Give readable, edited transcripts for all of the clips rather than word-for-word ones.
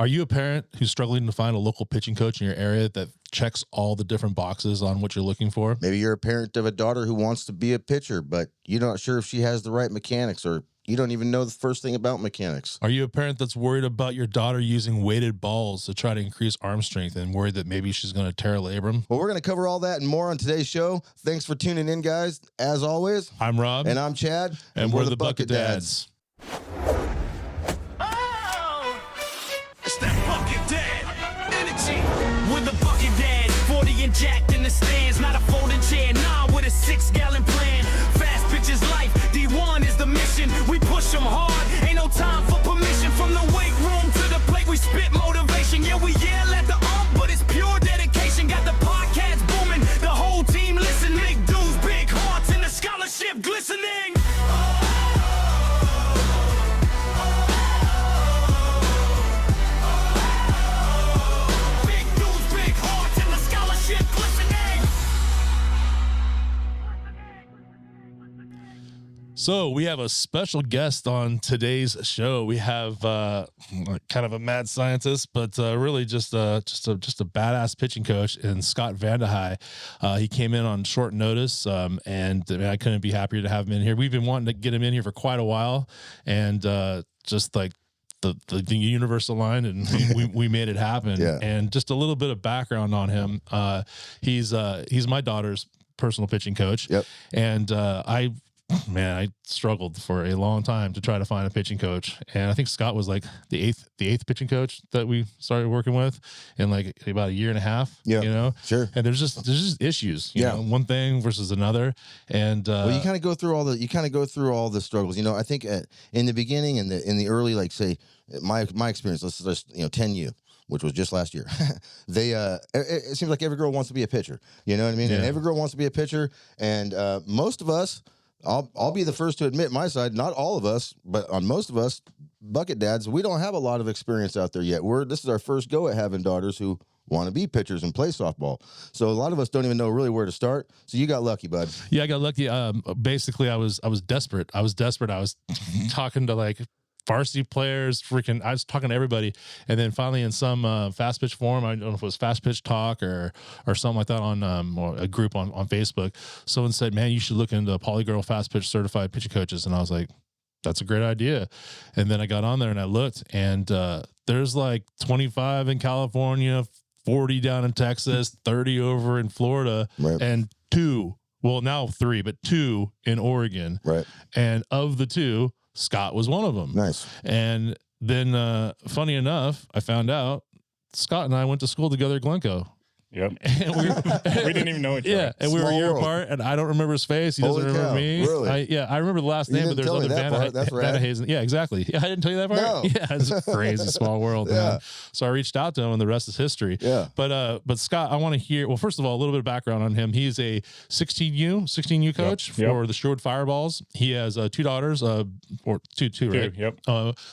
Are you a parent who's struggling to find a local pitching coach in your area that checks all the different boxes on what you're looking for? Maybe you're a parent of a daughter who wants to be a pitcher, but you're not sure if she has the right mechanics, or you don't even know the first thing about mechanics. Are you a parent that's worried about your daughter using weighted balls to try to increase arm strength and worried that maybe she's going to tear a labrum? Well, we're going to cover all that and more on today's show. Thanks for tuning in, guys. As always, I'm Rob. And I'm Chad. And we're the Bucket Dads. With the bucket dad, 40 and jacked in the stands, not a folding chair, nah, with a 6-gallon plan. Fast pitch is life, D1 is the mission. We push them hard, ain't no time for permission. From the weight room to the plate, we spit motivation. Yeah, we yell at the ump, but it's pure dedication. Got the podcast booming, the whole team listening. Big dudes, big hearts, and the scholarship glistening. So we have a special guest on today's show. We have kind of a mad scientist, but really just a badass pitching coach in Scott Vandehey. He came in on short notice, and I couldn't be happier to have him in here. We've been wanting to get him in here for quite a while, and just like the universe aligned, and we made it happen. Yeah. And just a little bit of background on him. He's my daughter's personal pitching coach. Yep. And I struggled for a long time to try to find a pitching coach, and I think Scott was like the eighth pitching coach that we started working with in like about a year and a half. Yeah, you know, sure. And there's just issues. You know, one thing versus another, and well, you kind of go through all the struggles. You know, I think in the beginning, in the early, like say my experience, let's just 10U. Which was just last year. It seems like every girl wants to be a pitcher. You know what I mean? Yeah. And every girl wants to be a pitcher, and most of us. I'll be the first to admit my side. Not all of us, but on most of us, bucket dads, we don't have a lot of experience out there yet. This is our first go at having daughters who want to be pitchers and play softball. So a lot of us don't even know really where to start. So you got lucky, bud. Yeah, I got lucky. Basically, I was desperate. I was talking to like varsity players, I was talking to everybody, and then finally in some fast pitch forum, I don't know if it was Fast Pitch Talk or something like that on or a group on Facebook, someone said, man, you should look into Paulygirl Fastpitch certified pitching coaches. And I was like, that's a great idea. And then I got on there and I looked, and there's like 25 in California, 40 down in Texas, 30 over in Florida, right. And 2, well now 3, but 2 in Oregon. Right. And of the 2, Scott was one of them. Nice. And then, funny enough, I found out Scott and I went to school together at Glencoe. Yep. And we didn't even know each other. Yeah, and we were a year apart, and I don't remember his face. He doesn't remember me. Really? I remember the last name, but there's other Vandehey. Yeah, exactly. Yeah, I didn't tell you that part? No. Yeah, it's a crazy small world, man. So I reached out to him, and the rest is history. Yeah. But Scott, I want to hear, well, first of all, a little bit of background on him. He's a 16U coach for the Sherwood Fireballs. He has 2 daughters, or two, right? Yep.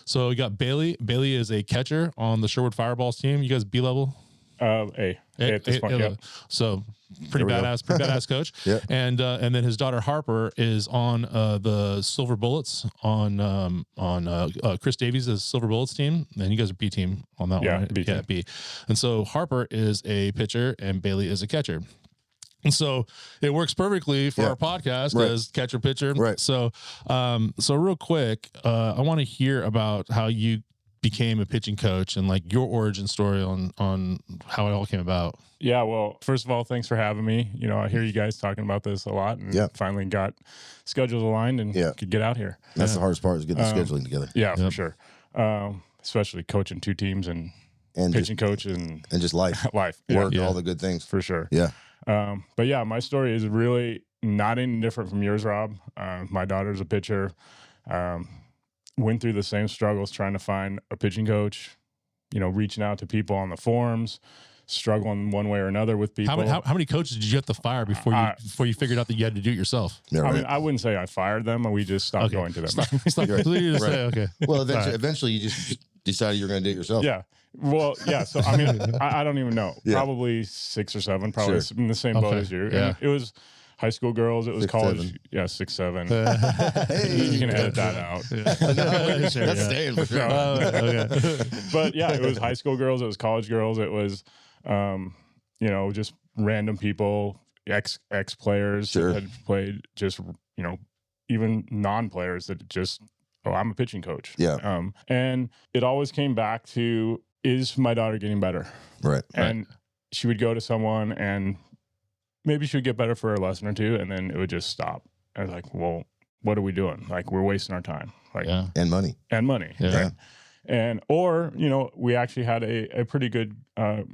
So we got Bailey. Bailey is a catcher on the Sherwood Fireballs team. You guys B-level? A at this point. Yep. So pretty badass coach. Yeah. And then his daughter Harper is on the Silver Bullets on Chris Davies' Silver Bullets team, and you guys are B team on that one, right? B team. B. And so Harper is a pitcher and Bailey is a catcher. And so it works perfectly for our podcast as catcher pitcher. Right. So real quick, I want to hear about how you became a pitching coach and like your origin story on how it all came about. Yeah, well, first of all, thanks for having me. You know, I hear you guys talking about this a lot, and finally got schedules aligned and could get out here. That's the hardest part, is getting the scheduling together. Yeah, for sure. Especially coaching 2 teams and pitching coach and just life, work, all the good things. For sure. Yeah. But yeah, my story is really not any different from yours, Rob. My daughter's a pitcher. Went through the same struggles trying to find a pitching coach, you know, reaching out to people on the forums, struggling one way or another with people. How many coaches did you have to fire before you figured out that you had to do it yourself? Yeah, right. I mean, I wouldn't say I fired them, and we just stopped going to them. Okay. Well, eventually you just decided you're going to do it yourself. Yeah. Well, yeah. So, I mean, I don't even know. Probably 6 or 7, probably in the same boat as you. Yeah. And it was High school girls, it was 6'7". college. Yeah, 6'7". Hey, You can edit that out. Sure, that's yeah. staying for sure. Oh, okay. But yeah, it was high school girls, it was college girls, it was you know, just random people, ex players Sure. that had played, just, you know, even non-players that just, oh, I'm a pitching coach. Yeah. And it always came back to, is my daughter getting better? Right. And she would go to someone and maybe she would get better for a lesson or two, and then it would just stop. I was like, well, what are we doing? Like, we're wasting our time. Like, Yeah. And money. and money. Yeah. Right? And, or, you know, we actually had a pretty good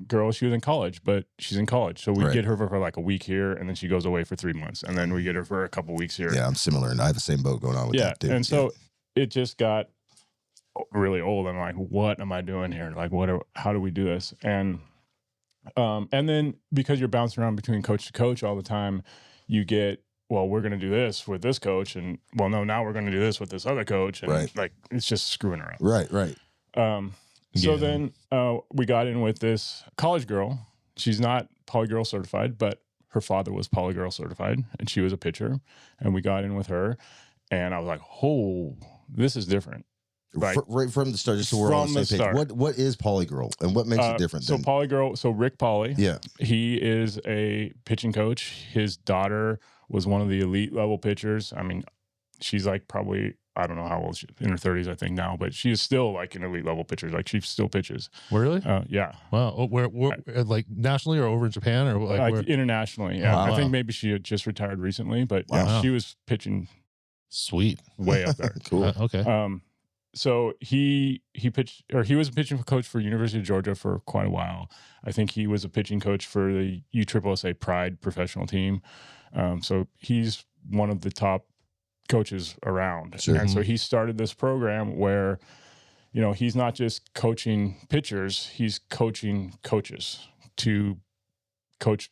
girl. She was in college, but she's in college. So we Right. get her for like a week here, and then she goes away for 3 months. And then we get her for a couple weeks here. Yeah, I'm similar, and I have the same boat going on with that too. And so it just got really old. I'm like, what am I doing here? Like, how do we do this? And then because you're bouncing around between coach to coach all the time, you get, well, we're going to do this with this coach, and well, no, now we're going to do this with this other coach, and Right. like it's just screwing around. Right. So Yeah. then we got in with this college girl. She's not Polygirl certified, but her father was Polygirl certified, and she was a pitcher, and we got in with her, and I was like, oh, this is different. Like, Right from the start, just so we're all on from the the same page. start. What is Polygirl, and what makes it different? So than, Polygirl, so Rick Pauly, yeah, he is a pitching coach. His daughter was one of the elite level pitchers. I mean, she's like probably, I don't know how old she is, in her 30s, I think now, but she is still like an elite level pitcher. Like she still pitches. Really? Yeah. Wow. Oh, where like nationally or over in Japan or like where? Internationally. Yeah. Wow. I think maybe she had just retired recently, but Wow. yeah, she was pitching Sweet. way up there. cool. Okay. So he pitched, or he was a pitching coach for University of Georgia for quite a while. I think he was a pitching coach for the USSSA Pride professional team. So he's one of the top coaches around. Sure. And so he started this program where, you know, he's not just coaching pitchers, he's coaching coaches to coach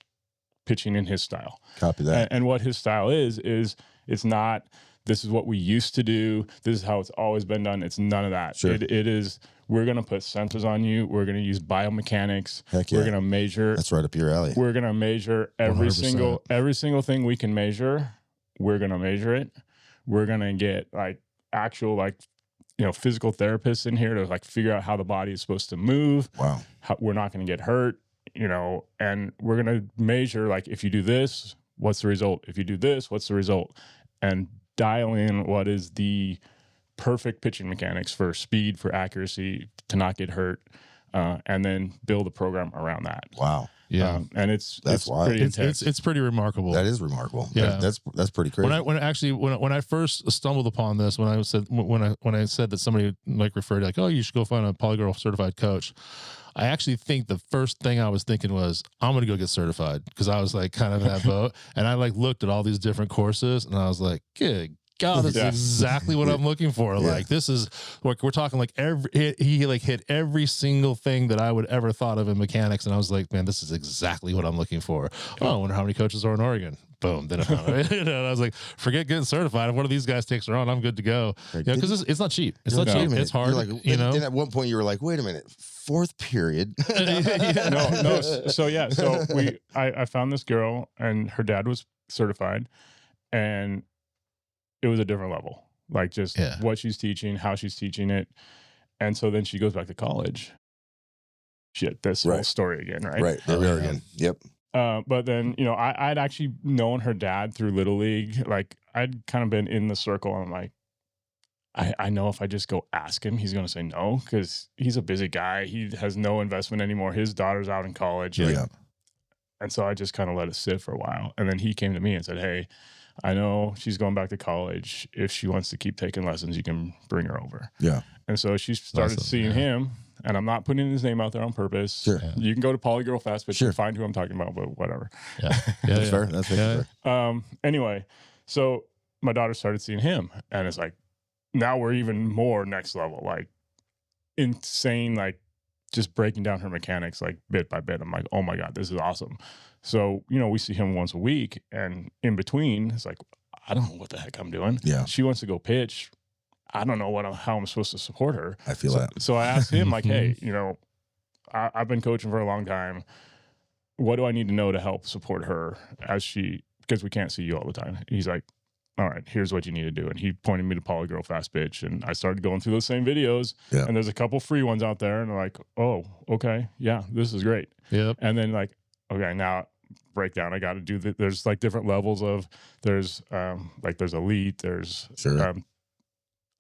pitching in his style. Copy that. And what his style is it's not, this is what we used to do, this is how it's always been done. It's none of that. Sure. It is, we're going to put sensors on you. We're going to use biomechanics. Heck yeah. We're going to measure. That's right up your alley. We're going to measure every 100%. single thing we can measure. We're going to measure it. We're going to get like actual, like, you know, physical therapists in here to like figure out how the body is supposed to move. Wow. We're not going to get hurt, you know, and we're going to measure, like, if you do this, what's the result? If you do this, what's the result? And dial in what is the perfect pitching mechanics for speed, for accuracy, to not get hurt, and then build a program around that. Wow. Yeah. And That's it's wild. pretty intense. It's pretty remarkable. That is remarkable. Yeah. That's pretty crazy. When I first stumbled upon this, when I said that somebody like referred like, oh, you should go find a Polygirl certified coach, I actually think the first thing I was thinking was, I'm going to go get certified, because I was like kind of in that boat, and I like looked at all these different courses, and I was like, good God, this is exactly what I'm looking for. Yeah. Like, this is like, we're talking like he like hit every single thing that I would ever thought of in mechanics. And I was like, man, this is exactly what I'm looking for. Oh, I wonder how many coaches are in Oregon. Boom. Then I found it. You know, and I was like, forget getting certified. If one of these guys takes her on, I'm good to go. You know, because it's not cheap. It's not Wait a cheap. minute. It's hard. You're like, you know. And at one point you were like, wait a minute, fourth period. No. So yeah. So I found this girl, and her dad was certified, and it was a different level. Like just what she's teaching, how she's teaching it. And so then she goes back to college. Shit, this whole story again, right? Right. There we are again. Yep. But then, you know, I'd actually known her dad through Little League. Like, I'd kind of been in the circle. And I'm like, I know if I just go ask him, he's going to say no, because he's a busy guy. He has no investment anymore. His daughter's out in college. Yeah. And so I just kind of let it sit for a while. And then he came to me and said, hey, I know she's going back to college. If she wants to keep taking lessons, you can bring her over. Yeah. And so she started seeing him, and I'm not putting his name out there on purpose. Sure. Yeah. You can go to Polygirl Fastpitch and find who I'm talking about, but whatever. Yeah. That's fair. That's fair. Anyway, so my daughter started seeing him, and it's like, now we're even more next level, like insane, like just breaking down her mechanics, like bit by bit. I'm like, oh my God, this is awesome. So, you know, we see him once a week, and in between, it's like, I don't know what the heck I'm doing. Yeah. She wants to go pitch. I don't know how I'm supposed to support her. I feel that. So I asked him, like, hey, you know, I've been coaching for a long time. What do I need to know to help support her as she because we can't see you all the time. He's like, all right, here's what you need to do. And he pointed me to Paulygirl Fastpitch, and I started going through those same videos. Yeah. And there's a couple free ones out there, and they're like, oh, okay, yeah, this is great. Yep. And then like, okay, now breakdown. I got to do there's like different levels of there's elite. There's Sure.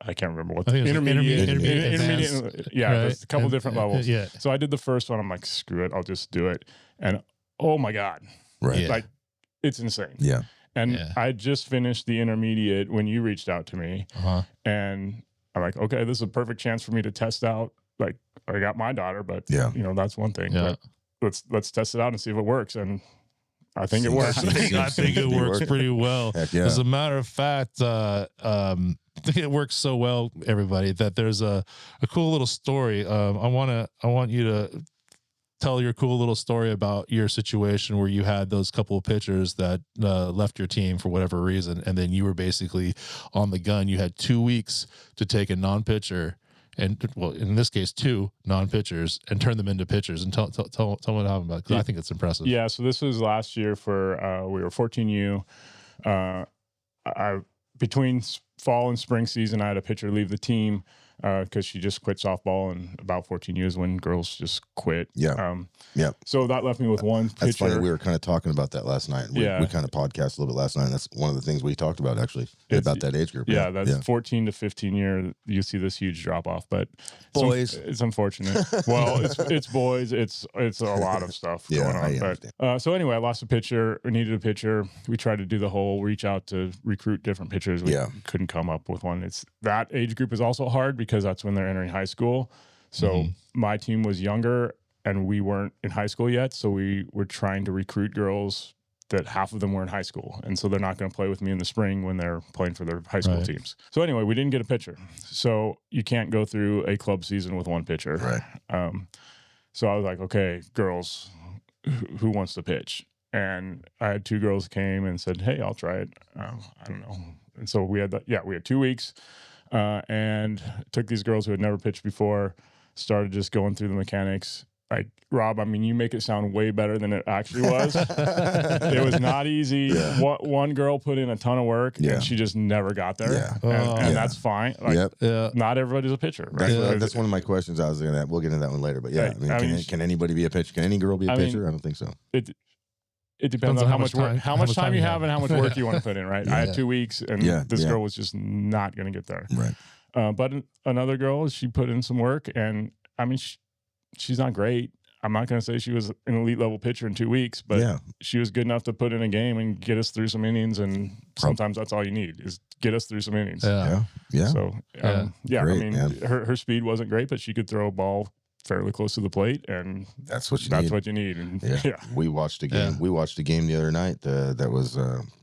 I can't remember what I think the it's like intermediate. Yeah, right? there's a couple different levels. Yeah. So I did the first one. I'm like, screw it, I'll just do it. And oh my god, Right. Yeah. like it's insane. Yeah. And Yeah. I just finished the intermediate when you reached out to me, Uh-huh. and I'm like, okay, this is a perfect chance for me to test out. Like, I got my daughter, but Yeah. that's one thing. Yeah. But let's test it out and see if it works. And I think it See- works. I think it works pretty well. Heck yeah. As a matter of fact, I think it works so well, everybody, that there's a cool little story. I want you to tell your cool little story about your situation where you had those couple of pitchers that left your team for whatever reason, and then you were basically on the gun. You had 2 weeks to take a non-pitcher, and well, in this case, 2 non-pitchers, and turn them into pitchers. And tell what happened about it, because I think it's impressive. Yeah, so this was last year for we were 14U. I between fall and spring season, I had a pitcher leave the team because she just quit softball, and about 14U is when girls just quit. Yeah. Yeah. So that left me with one pitcher. That's funny. We were kind of talking about that last night. We kind of podcast a little bit last night. And that's one of the things we talked about, actually, about that age group. Yeah, that's 14 to 15 year. You see this huge drop off, but Boys. it's unfortunate. Well, it's boys. It's a lot of stuff going on. I But so anyway, I lost a pitcher. We needed a pitcher. We tried to do the whole reach out to recruit different pitchers. We couldn't come up with one. It's that age group is also hard because that's when they're entering high school. So my team was younger and we weren't in high school yet. So we were trying to recruit girls that half of them were in high school. And so they're not going to play with me in the spring when they're playing for their high school teams. So anyway, we didn't get a pitcher. So you can't go through a club season with one pitcher. Right. So I was like, okay, girls, who wants to pitch? And I had 2 girls came and said, hey, I'll try it. I don't know. And so we had 2 weeks and took these girls who had never pitched before, started just going through the mechanics. Like, Rob, I mean, you make it sound way better than it actually was. It was not easy. Yeah. One girl put in a ton of work and she just never got there. Yeah. And that's fine. Like, Yep. not everybody's a pitcher. Right? That's one of my questions. I was going to. We'll get into that one later. But yeah, Right. I mean, can anybody be a pitcher? Can any girl be a pitcher? I don't think so. It depends on how much time you have and how much work you want to put in, right? I had 2 weeks, and this girl was just not going to get there. Right. But another girl, she put in some work, and I mean, she's not great. I'm not going to say she was an elite level pitcher in 2 weeks, but she was good enough to put in a game and get us through some innings. And sometimes that's all you need is get us through some innings. Yeah. So Great, I mean, man. her speed wasn't great, but she could throw a ball fairly close to the plate, and that's what you need. And we watched a game. We watched a game the other night that was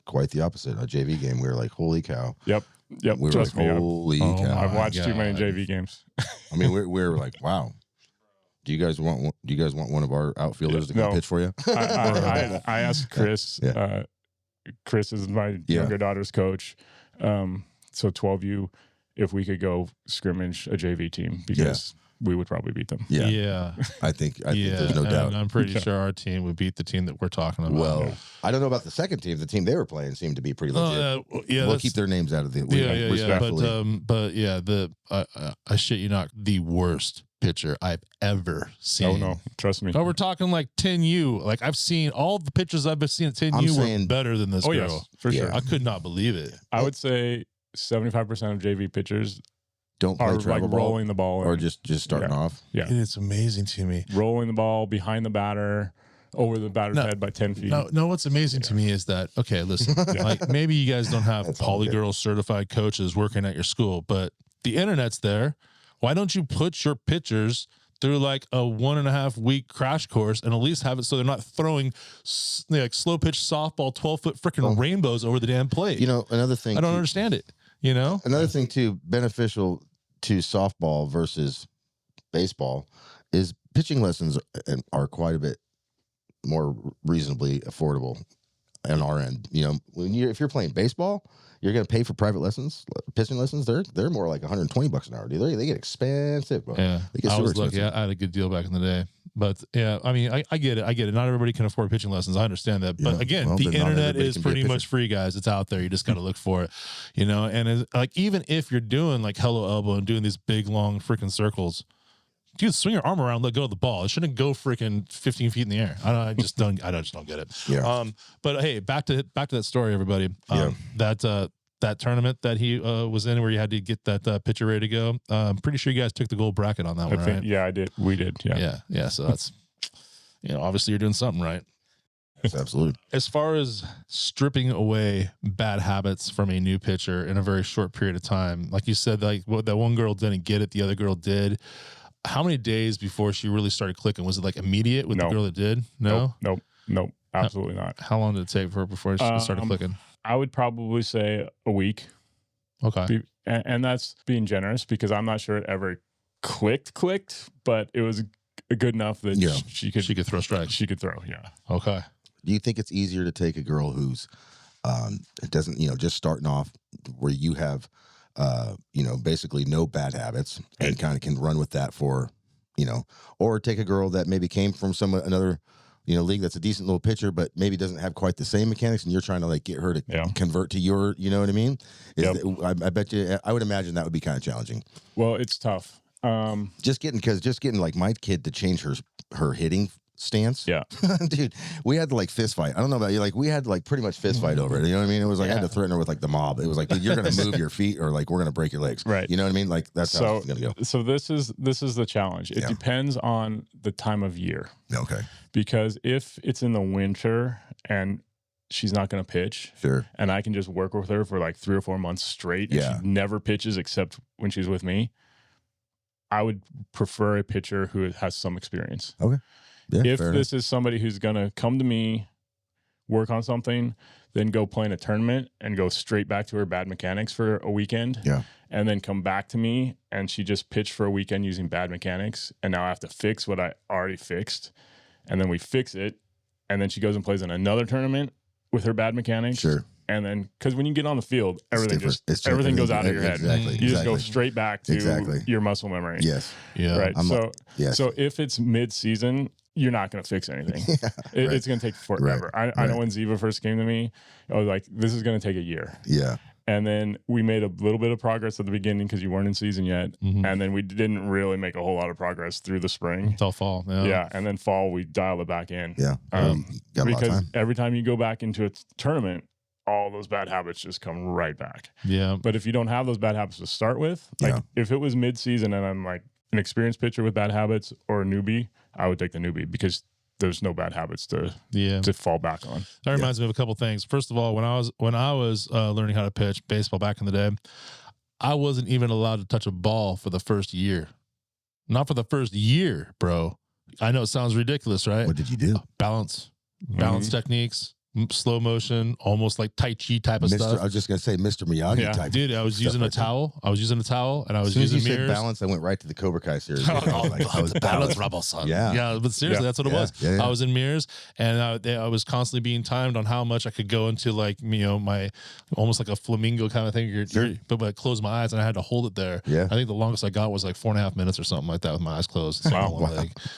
quite the opposite. A JV game. We were like, holy cow. Yep. We were Trust like, me, holy cow. I've watched too many JV games. I mean, we were like, wow. Do you guys want one of our outfielders to go pitch for you? I asked Chris. Chris is my younger daughter's coach. So 12U, if we could go scrimmage a JV team, because we would probably beat them. Yeah. I think there's no doubt. I'm pretty sure our team would beat the team that we're talking about. Well, I don't know about the second team. The team they were playing seemed to be pretty legit. We'll keep their names out of the But I shit you not, the worst pitcher I've ever seen. Oh no, trust me. No, we're talking like 10U. Like, I've seen all the pitchers I've been seeing at 10U were better than this girl. Yes, for sure. I could not believe it. I would say 75% of JV pitchers don't play travel ball, rolling the ball or just starting off. Yeah, it's amazing to me. Rolling the ball behind the batter, over the batter's head by 10 feet. No, what's amazing to me is that, okay, listen, like, maybe you guys don't have Pauly certified coaches working at your school, but the internet's there. Why don't you put your pitchers through like a 1.5 week crash course and at least have it so they're not throwing like slow pitch softball 12-foot freaking rainbows over the damn plate? You know, another thing, I don't understand it. You know, another thing too beneficial to softball versus baseball is pitching lessons are quite a bit more reasonably affordable on our end. You know, if you're playing baseball, you're going to pay for private lessons, pitching lessons. They're more like $120 an hour. They get expensive, bro. Yeah, they get I was super lucky. expensive. I had a good deal back in the day. But yeah, I mean, I get it. Not everybody can afford pitching lessons. I understand that. But Yeah. again, Well, the then not internet everybody is can be a pretty pitcher. much free, guys. It's out there. You just got to look for it, you know. And it's, like, even if you're doing like hello elbow and doing these big long freaking circles, dude, swing your arm around, let go of the ball. It shouldn't go freaking 15 feet in the air. I just don't get it. Yeah. But hey, back to that story, everybody. That tournament that he was in, where you had to get that pitcher ready to go. I'm pretty sure you guys took the gold bracket on that one, right? Yeah, I did. We did. Yeah. So that's, you know, obviously you're doing something right. Absolutely. As far as stripping away bad habits from a new pitcher in a very short period of time, like you said, like that one girl didn't get it, the other girl did. How many days before she really started clicking? Was it like immediate with the girl that did? No? Nope. Absolutely not. How long did it take for her before she started clicking? I would probably say a week. Okay. And that's being generous, because I'm not sure it ever clicked, but it was good enough that she could throw strikes. She could throw, yeah. Okay. Do you think it's easier to take a girl who's it doesn't, you know, just starting off, where you have you know, basically no bad habits and kind of can run with that for, you know, or take a girl that maybe came from another, you know, league that's a decent little pitcher, but maybe doesn't have quite the same mechanics, and you're trying to like get her to convert to your, you know what I mean? I bet you, I would imagine that would be kind of challenging. Well, it's tough. Just getting like my kid to change her hitting stance. Yeah. Dude, we had to like fist fight. I don't know about you. Like, we had to like pretty much fist fight over it. You know what I mean? It was like I had to threaten her with like the mob. It was like, dude, you're going to move your feet, or like we're going to break your legs. Right. You know what I mean? Like, that's how it's going to go. So this is the challenge. It depends on the time of year. Okay. Because if it's in the winter and she's not going to pitch, sure, and I can just work with her for like 3 or 4 months straight, and she never pitches except when she's with me, I would prefer a pitcher who has some experience. Okay. Yeah, if this is somebody who's going to come to me, work on something, then go play in a tournament and go straight back to her bad mechanics for a weekend, and then come back to me and she just pitched for a weekend using bad mechanics, and now I have to fix what I already fixed, and then we fix it, and then she goes and plays in another tournament with her bad mechanics. Sure. And then, because when you get on the field, everything goes out of your head. Exactly. You just go straight back to your muscle memory. Yes. Yeah. Right. So if it's mid-season, you're not going to fix anything. It's going to take forever. I know when Ziva first came to me, I was like, this is going to take a year. Yeah. And then we made a little bit of progress at the beginning because you weren't in season yet. And then we didn't really make a whole lot of progress through the spring. Until fall. Yeah. And then fall, we dialed it back in. Yeah. Got a lot of time. Every time you go back into a tournament, all those bad habits just come right back. Yeah. But if you don't have those bad habits to start with, like if it was mid-season and I'm like an experienced pitcher with bad habits or a newbie, I would take the newbie because there's no bad habits to fall back on. That reminds me of a couple things. First of all, when I was learning how to pitch baseball back in the day, I wasn't even allowed to touch a ball for the first year. Not for the first year, bro. I know it sounds ridiculous, right? What did you do? Balance techniques, slow motion, almost like Tai Chi type of stuff. I was just going to say Mr. Miyagi type. Dude, I was using a towel. I was using a towel, and I was as soon using as you mirrors. said balance, I went right to the Cobra Kai series. I was balance rebel, son. Yeah. But seriously, that's what it was. Yeah. I was in mirrors, and I was constantly being timed on how much I could go into, like, you know, my almost like a flamingo kind of thing. But I closed my eyes and I had to hold it there. Yeah. I think the longest I got was like 4.5 minutes or something like that with my eyes closed. It's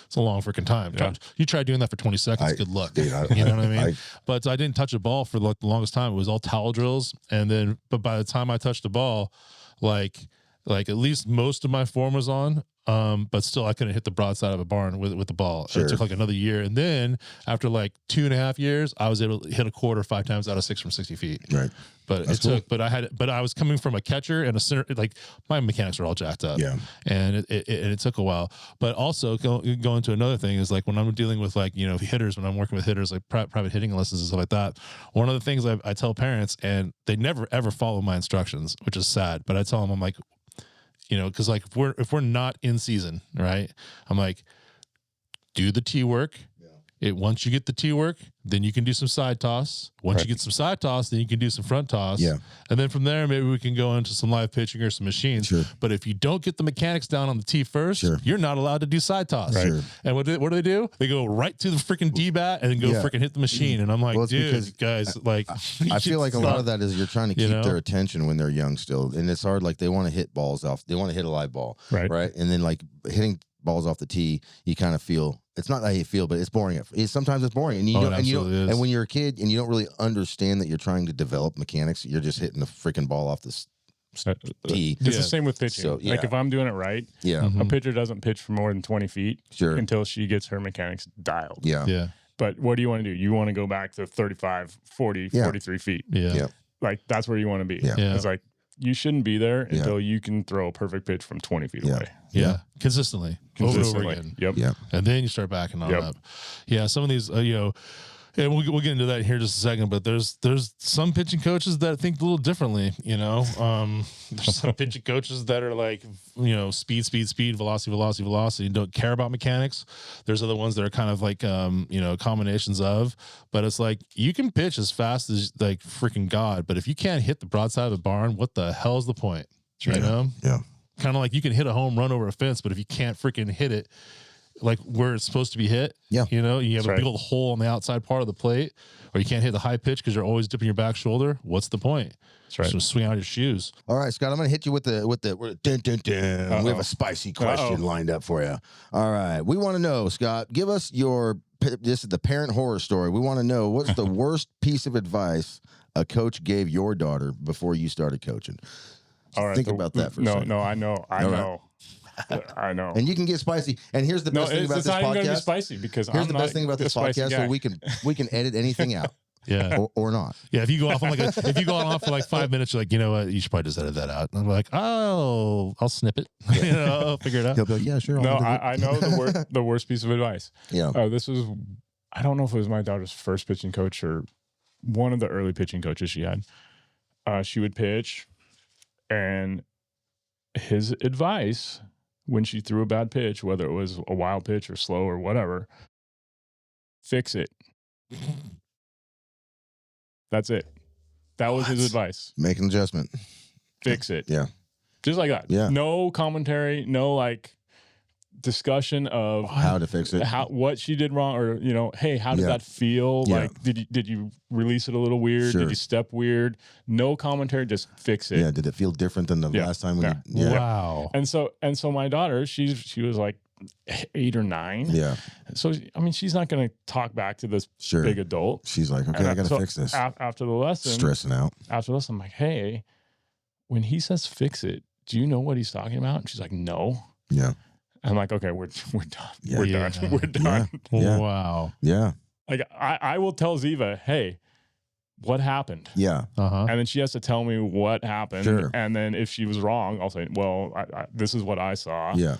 it's a long freaking time. Yeah. You try doing that for 20 seconds, good luck. Dude, you know what I mean? But I didn't touch a ball for like the longest time. It was all towel drills, and then but by the time I touched the ball, like at least most of my form was on, but still I couldn't hit the broadside of a barn with the ball. It took like another year, and then after like 2.5 years, I was able to hit a quarter 5 times out of 6 from 60 feet. Right. But but I was coming from a catcher and a center. Like, my mechanics were all jacked up. Yeah. And it took a while. But also going to another thing is, like, when I'm dealing with, like, you know, hitters, when I'm working with hitters, like private hitting lessons and stuff like that, one of the things I tell parents, and they never ever follow my instructions, which is sad. But I tell them, I'm like, you know, because like if we're not in season, right? I'm like, do the tee work. Once you get the tee work, then you can do some side toss. Once you get some side toss, then you can do some front toss. Yeah. And then from there, maybe we can go into some live pitching or some machines. Sure. But if you don't get the mechanics down on the tee first, you're not allowed to do side toss. Right. Sure. And what do? They go right to the freaking D-bat and then go freaking hit the machine. And I'm like, dude, guys, like, I feel like a lot of that is you're trying to keep their attention when they're young still. And it's hard. Like, they want to hit balls off. They want to hit a live ball. Right. And then, like, hitting balls off the tee, you kind of feel it's not how you feel, but it's boring. Sometimes it's boring, and and when you're a kid and you don't really understand that you're trying to develop mechanics, you're just hitting the freaking ball off this tee. It's the same with pitching. So, Like if I'm doing it right, a pitcher doesn't pitch for more than 20 feet until she gets her mechanics dialed. Yeah. But what do you want to do? You want to go back to 35, 40, 43 feet. Yeah. Like that's where you want to be. Yeah. It's like you shouldn't be there until you can throw a perfect pitch from 20 feet away. Yeah. Consistently. Over and over again. Yep. And then you start backing on up. Yeah. Some of these, and we'll get into that here in just a second, but there's some pitching coaches that think a little differently, There's some pitching coaches that are like, speed, velocity, and don't care about mechanics. There's other ones that are kind of like, combinations of, but it's like, you can pitch as fast as like freaking God, but if you can't hit the broadside of the barn, what the hell is the point? Yeah. Kind of like you can hit a home run over a fence, but if you can't freaking hit it like where it's supposed to be hit, you have a big old hole on the outside part of the plate, or you can't hit the high pitch because you're always dipping your back shoulder. What's the point? That's right. Just swing out your shoes. All right, Scott, I'm going to hit you with the dun, dun, dun. We have a spicy question lined up for you. All right, we want to know, Scott, give us this is the parent horror story. We want to know what's the worst piece of advice a coach gave your daughter before you started coaching. All right, think about that for a second. No, I know. I know. And you can get spicy. And here's the best thing about this podcast. It's not even going to be spicy because here's the best thing about this podcast, so we can edit anything out. Yeah. Or not. Yeah. If you go off on if you go on for like 5 minutes, you're like, you know what? You should probably just edit that out. And I'm like, oh, I'll snip it. I'll figure it out. He'll be like, yeah, sure. No, I know the worst piece of advice. Yeah. This was, I don't know if it was my daughter's first pitching coach or one of the early pitching coaches she had. She would pitch, and his advice when she threw a bad pitch, whether it was a wild pitch or slow or whatever, fix it. That's it. That was his advice. Make an adjustment. Fix it. Yeah. Just like that. Yeah. No commentary, no like discussion of how to fix it, what she did wrong, or hey, how did that feel? Yeah. Like, did you release it a little weird? Sure. Did you step weird? No commentary, just fix it. Yeah. Did it feel different than the last time? Wow. And so my daughter, she was like 8 or 9. Yeah. So I mean, she's not going to talk back to this big adult. She's like, okay, I got to fix this. After the lesson, stressing out. After the lesson, I'm like, hey, when he says fix it, do you know what he's talking about? And she's like, no. Yeah. I'm like, okay, we're done. Yeah. We're done. We're done. Yeah. Wow. Yeah. Like I will tell Ziva, hey, what happened? Yeah. And then she has to tell me what happened. Sure. And then if she was wrong, I'll say, well, this is what I saw. Yeah.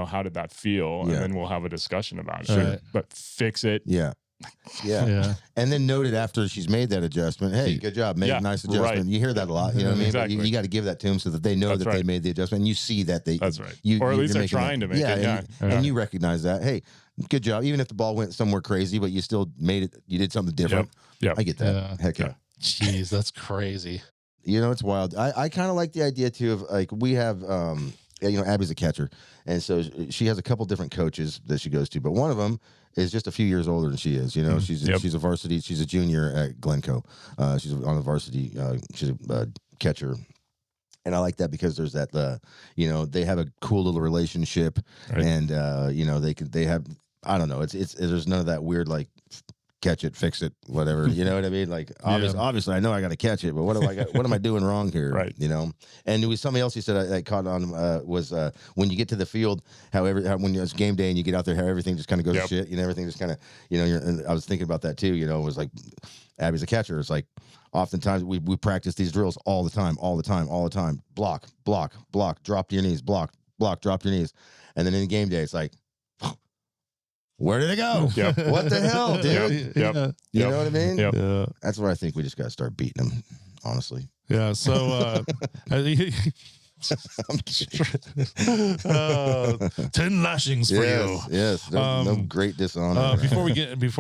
How did that feel? Yeah. And then we'll have a discussion about it. Sure. Right. But fix it. Yeah. Yeah. And then note it after she's made that adjustment. Hey, good job. Made a nice adjustment. Right. You hear that a lot. You know what I mean? Exactly. But you got to give that to them so that they know that they made the adjustment. And you see that they. That's right. Or at least they're trying to make it. And you recognize that. Hey, good job. Even if the ball went somewhere crazy, but you still made it. You did something different. Yep. I get that. Heck yeah. Jeez, that's crazy. It's wild. I kind of like the idea too of like we have Abby's a catcher, and so she has a couple different coaches that she goes to, but one of them is just a few years older than she is. She's a varsity. She's a junior at Glencoe. She's on the varsity. She's a catcher. And I like that because there's that, they have a cool little relationship, right. And they have, I don't know, it's there's none of that weird like catch it, fix it, whatever. You know what I mean? Like obviously I know I got to catch it, but what am I doing wrong here? Right. And there was something else he said I caught on was when you get to the field, how when it's game day and you get out there, how everything just kind of goes to shit. Everything just kind of, and I was thinking about that too. It was like Abby's a catcher. It's like oftentimes we practice these drills all the time. Block, drop to your knees, block, drop to your knees. And then in game day, it's like, where did it go? Yep. What the hell, dude? Yep. You know what I mean? Yep. Yeah. That's where I think we just got to start beating them, honestly. Yeah. So, 10 lashings for you. Yes. No great dishonor. Before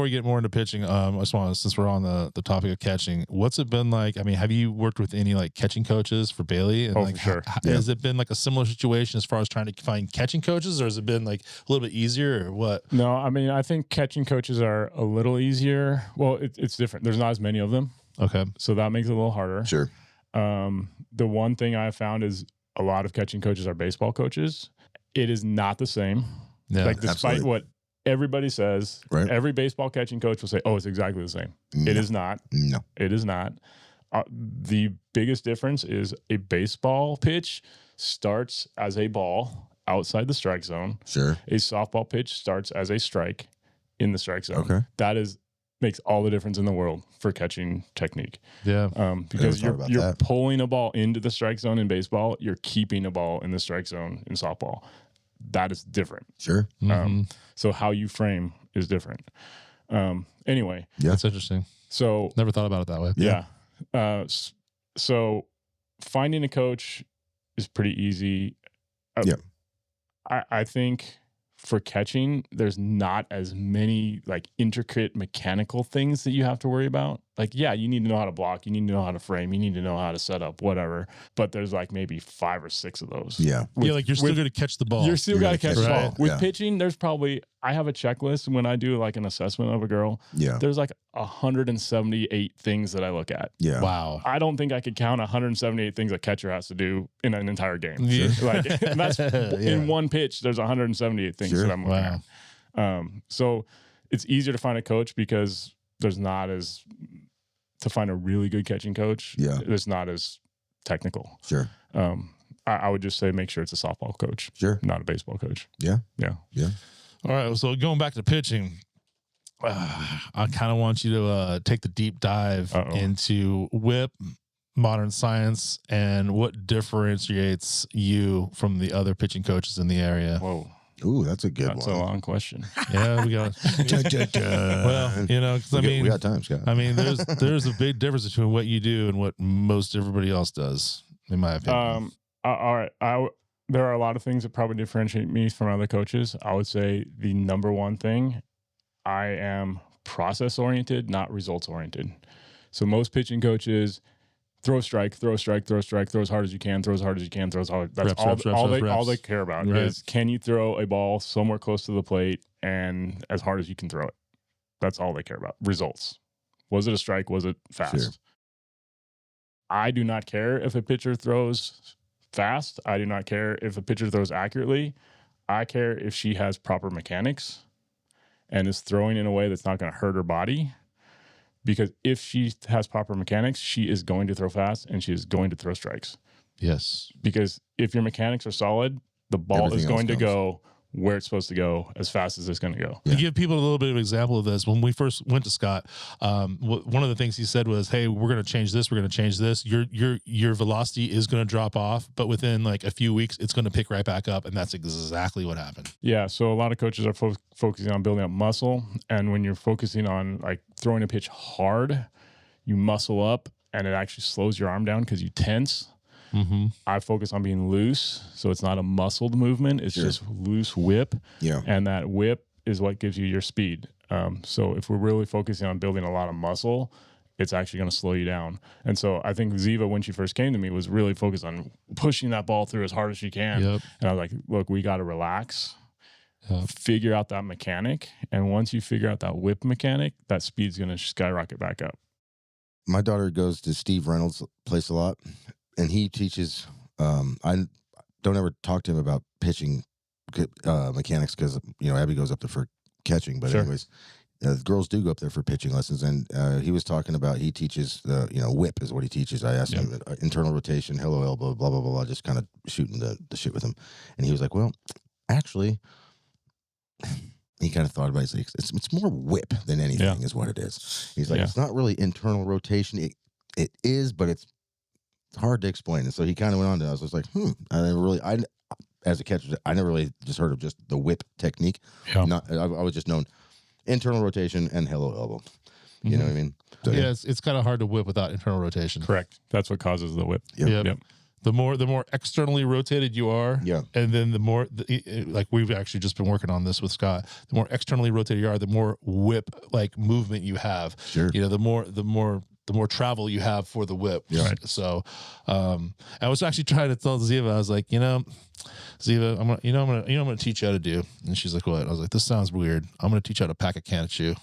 we get more into pitching, I just want to, since we're on the topic of catching, what's it been like? I mean, have you worked with any like catching coaches for Bailey? And for sure. Has it been like a similar situation as far as trying to find catching coaches, or has it been like a little bit easier, or what? No, I mean, I think catching coaches are a little easier. Well, it's different. There's not as many of them. Okay. So that makes it a little harder. Sure. The one thing I've found is a lot of catching coaches are baseball coaches. It is not the same. Yeah, like despite absolutely. what everybody says, Right. every baseball catching coach will say, oh, it's exactly the same. It is not. No. It is not. The biggest difference is a baseball pitch starts as a ball outside the strike zone. Sure. A softball pitch starts as a strike in the strike zone. Okay. That makes all the difference in the world for catching technique. Yeah. Because thought about you're that. pulling a ball into the strike zone in baseball, you're keeping a ball in the strike zone in softball. That is different. Sure. So how you frame is different. Anyway, That's interesting. so Never thought about it that way. yeah. So finding a coach is pretty easy. Yeah. I think for catching, there's not as many like intricate mechanical things that you have to worry about. Like, yeah, you need to know how to block, you need to know how to frame, you need to know how to set up, whatever. But there's like maybe 5 or 6 of those. Yeah. Yeah, like you're still going to catch the ball. You're still You're got to gonna catch the catch ball. it. With Yeah. pitching, there's probably, I have a checklist when I do like an assessment of a girl. Yeah. There's like 178 things that I look at. Yeah. Wow. I don't think I could count 178 things a catcher has to do in an entire game. Yeah. Like that's in one pitch, there's 178 things Sure. that I'm looking Wow. at. So it's easier to find a coach because there's not as to find a really good catching coach. Yeah. It's not as technical. Sure. I would just say make sure it's a softball coach, Sure. not a baseball coach. Yeah. Yeah. Yeah. All right. So going back to pitching, I kind of want you to take the deep dive into whip, modern science, and what differentiates you from the other pitching coaches in the area. Whoa. Ooh, that's a good That's one. a long question. Yeah, we got. Dun, dun, dun. Well, you know, 'cause we got time, Scott. I mean, there's a big difference between what you do and what most everybody else does, in my opinion. All right. There are a lot of things that probably differentiate me from other coaches. I would say the number one thing, I am process oriented, not results oriented. So most pitching coaches throw strike, throw strike, throw strike, throw as hard as you can, throw as hard as you can, throw as hard. That's Reps, all reps. they care about Right. is can you throw a ball somewhere close to the plate and as hard as you can throw it. That's all they care about. Results. Was it a strike? Was it fast? Sure. I do not care if a pitcher throws fast. I do not care if a pitcher throws accurately. I care if she has proper mechanics and is throwing in a way that's not going to hurt her body. Because if she has proper mechanics, she is going to throw fast and she is going to throw strikes. Yes. Because if your mechanics are solid, the ball Everything is going to else go where it's supposed to go as fast as it's going to go. To give people a little bit of an example of this, when we first went to Scott, one of the things he said was, "Hey, we're going to change this. We're going to change this. Your velocity is going to drop off, but within like a few weeks, it's going to pick right back up." And that's exactly what happened. Yeah, so a lot of coaches are focusing on building up muscle, and when you're focusing on like throwing a pitch hard, you muscle up, and it actually slows your arm down because you tense. Mm-hmm. I focus on being loose, so it's not a muscled movement; it's just loose whip. Yeah. And that whip is what gives you your speed. So if we're really focusing on building a lot of muscle, it's actually going to slow you down. And so I think Ziva, when she first came to me, was really focused on pushing that ball through as hard as she can. Yep. And I was like, look, we got to relax, figure out that mechanic. And once you figure out that whip mechanic, that speed's going to skyrocket back up. My daughter goes to Steve Reynolds' place a lot, and he teaches. I don't ever talk to him about pitching mechanics because Abby goes up there for catching. But Sure. anyways, the girls do go up there for pitching lessons, and he was talking about he teaches whip is what he teaches. I asked him internal rotation, hello elbow, blah blah blah blah, just kind of shooting the shit with him, and he was like, well, actually. He kind of thought about it. He's like, it's more whip than anything is what it is. He's like, it's not really internal rotation. It is, but it's hard to explain. And so he kind of went on to, I was just like, as a catcher, I never really just heard of just the whip technique. Yeah. I was just known internal rotation and hello elbow. You know what I mean? So, Yeah, it's kind of hard to whip without internal rotation. Correct. That's what causes the whip. Yep. The more externally rotated you are, and then the more like we've actually just been working on this with Scott. The more externally rotated you are, the more whip like movement you have. Sure. The more travel you have for the whip. Yeah. Right? So, I was actually trying to tell Ziva, I was like, Ziva, I'm gonna teach you how to do. And she's like, what? I was like, this sounds weird. I'm gonna teach you how to pack a can of chew.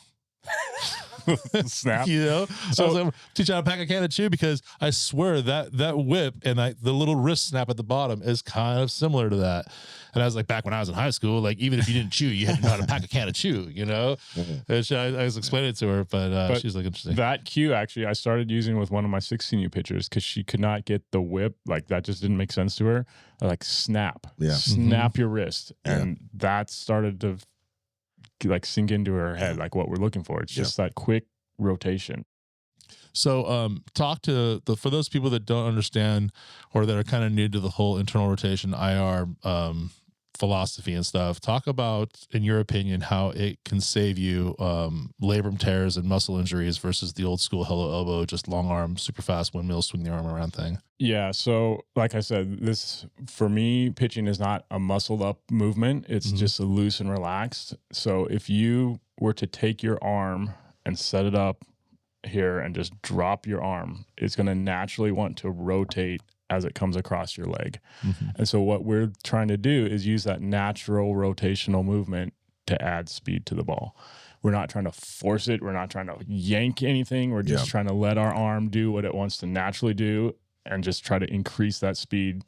Snap. You know, so I was like, teach you how to pack a can of chew, because I swear that whip and the little wrist snap at the bottom is kind of similar to that. And I was like, back when I was in high school, like even if you didn't chew, you had to know how to pack a can of chew, you know? And I was explaining it to her, but she's like, interesting. That cue, actually, I started using with one of my 16U pitchers because she could not get the whip. Like, that just didn't make sense to her. Like, snap your wrist. And that started to like sink into her head, like what we're looking for. It's just that quick rotation. So talk to for those people that don't understand or that are kind of new to the whole internal rotation IR philosophy and stuff. Talk about, in your opinion, how it can save you labrum tears and muscle injuries versus the old school hello elbow, just long arm, super fast windmill, swing the arm around thing. Yeah. So like I said, this, for me, pitching is not a muscled up movement. It's just a loose and relaxed. So if you were to take your arm and set it up here and just drop your arm, it's going to naturally want to rotate as it comes across your leg. And so what we're trying to do is use that natural rotational movement to add speed to the ball. We're not trying to force it. We're not trying to yank anything. We're just trying to let our arm do what it wants to naturally do and just try to increase that speed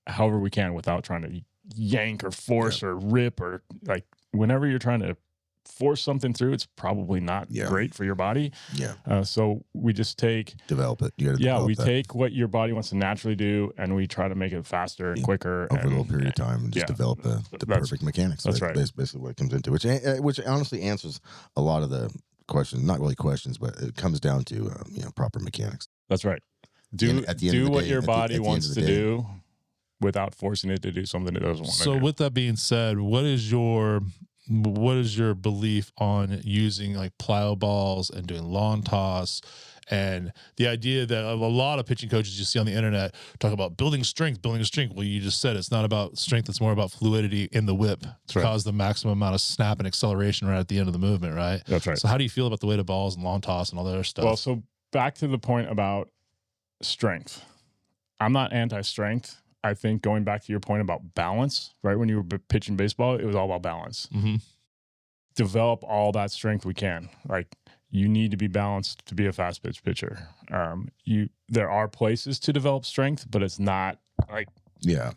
however we can without trying to yank or force or rip, or like whenever you're trying to force something through, it's probably not great for your body. So we just develop it. You gotta we that. take what your body wants to naturally do and we try to make it faster and quicker over a little period of time, and just develop the perfect mechanics. That's right. Basically what it comes into, which honestly answers a lot of the questions. Not really questions, but it comes down to proper mechanics. That's right. Do what your body wants to do without forcing it to do something it doesn't want to do. So with that being said, what is your belief on using like plyo balls and doing lawn toss, and the idea that a lot of pitching coaches you see on the internet talk about building strength? Well, you just said it's not about strength. It's more about fluidity in the whip to cause the maximum amount of snap and acceleration right at the end of the movement, right? That's right. So how do you feel about the weighted balls and lawn toss and all that other stuff? Well, so back to the point about strength. I'm not anti-strength. I think going back to your point about balance, right? When you were pitching baseball, it was all about balance. Develop all that strength we can. Like, you need to be balanced to be a fast pitch pitcher. There are places to develop strength, but it's not like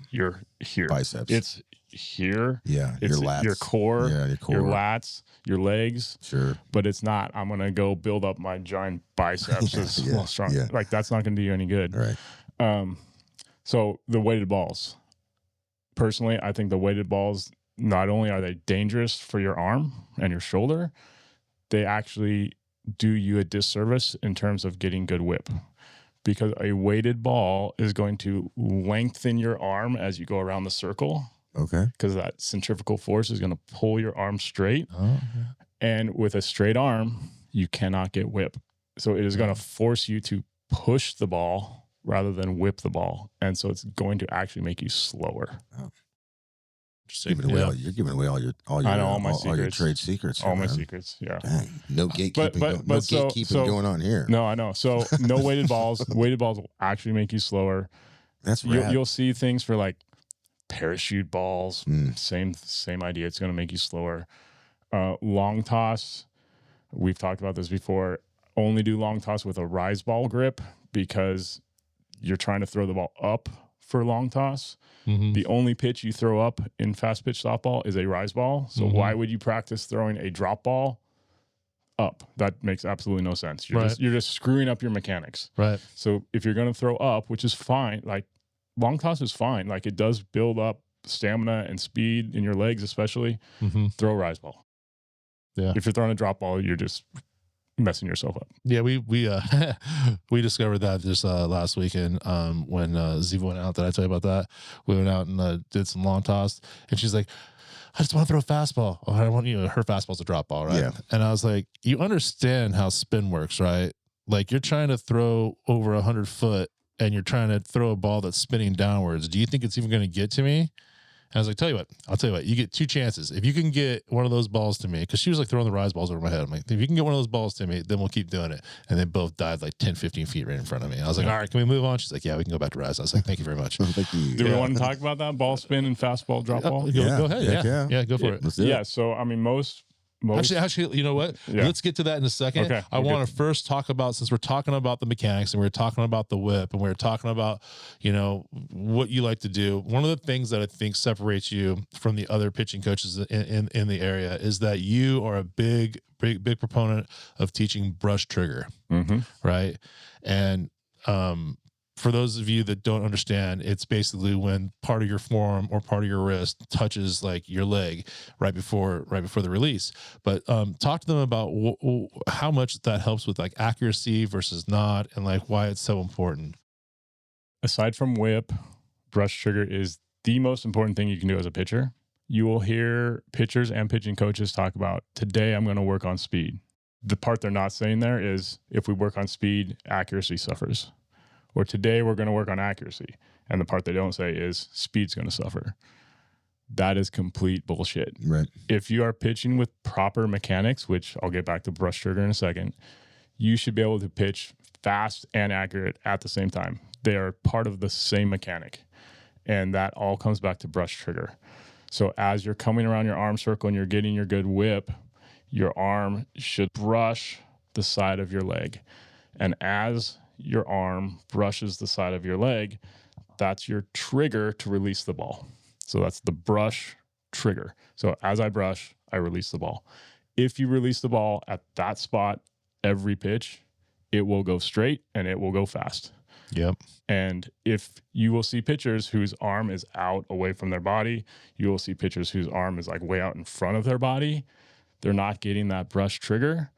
you're here. Biceps. It's here. Yeah. It's your lats. your core. Yeah, your core. Your lats. Your legs. Sure. But it's not, I'm going to go build up my giant biceps as strong. Like, that's not going to do you any good. Right. So the weighted balls. Personally, I think the weighted balls, not only are they dangerous for your arm and your shoulder, they actually do you a disservice in terms of getting good whip. Because a weighted ball is going to lengthen your arm as you go around the circle. Okay. Because that centrifugal force is going to pull your arm straight. And with a straight arm, you cannot get whip. So it is going to force you to push the ball rather than whip the ball. And so it's going to actually make you slower. You're giving away all your trade secrets. All my secrets. Yeah. Dang, no gatekeeping. But gatekeeping going on here. No, I know. So no weighted balls. Weighted balls will actually make you slower. That's right. You'll see things for like parachute balls. Same idea. It's going to make you slower. Long toss. We've talked about this before. Only do long toss with a rise ball grip because you're trying to throw the ball up for long toss. The only pitch you throw up in fast pitch softball is a rise ball. So why would you practice throwing a drop ball up? That makes absolutely no sense. You're just screwing up your mechanics. Right. So if you're going to throw up, which is fine, like long toss is fine. Like, it does build up stamina and speed in your legs, especially. Throw a rise ball. Yeah. If you're throwing a drop ball, you're just messing yourself up. Yeah, we we discovered that just last weekend when Ziva went out. Did I tell you about that? We went out and did some lawn toss, and she's like, I just want to throw a fastball. Oh, I want her fastball's a drop ball, right? Yeah. And I was like, you understand how spin works, right? Like, you're trying to throw over 100 foot and you're trying to throw a ball that's spinning downwards. Do you think it's even going to get to me? And I was like, I'll tell you what, you get two chances. If you can get one of those balls to me, because she was like throwing the rise balls over my head. I'm like, if you can get one of those balls to me, then we'll keep doing it. And they both died like 10, 15 feet right in front of me. I was like, all right, can we move on? She's like, yeah, we can go back to rise. I was like, thank you very much. Thank you. Do we want to talk about that? Ball spin and fastball, drop ball? Go ahead. Yeah, go for it. Let's do it. Yeah, so I mean, most Actually, you know what? Yeah. Let's get to that in a second. Okay, I we'll want to first talk about, since we're talking about the mechanics and we're talking about the whip and we're talking about, you know, what you like to do. One of the things that I think separates you from the other pitching coaches in the area is that you are a big proponent of teaching brush trigger, right? And for those of you that don't understand, it's basically when part of your forearm or part of your wrist touches like your leg right before the release. But talk to them about how much that helps with like accuracy versus not, and like why it's so important. Aside from whip, brush trigger is the most important thing you can do as a pitcher. You will hear pitchers and pitching coaches talk about, today I'm going to work on speed. The part they're not saying there is, if we work on speed, accuracy suffers. Or today we're going to work on accuracy. And the part they don't say is speed's going to suffer. That is complete bullshit. Right. If you are pitching with proper mechanics, which I'll get back to brush trigger in a second, you should be able to pitch fast and accurate at the same time. They are part of the same mechanic. And that all comes back to brush trigger. So as you're coming around your arm circle and you're getting your good whip, your arm should brush the side of your leg. And as your arm brushes the side of your leg, that's your trigger to release the ball. So that's the brush trigger. So as I brush, I release the ball. If you release the ball at that spot every pitch, it will go straight and it will go fast. Yep. And if you will see pitchers whose arm is out away from their body, you will see pitchers whose arm is like way out in front of their body. They're not getting that brush trigger,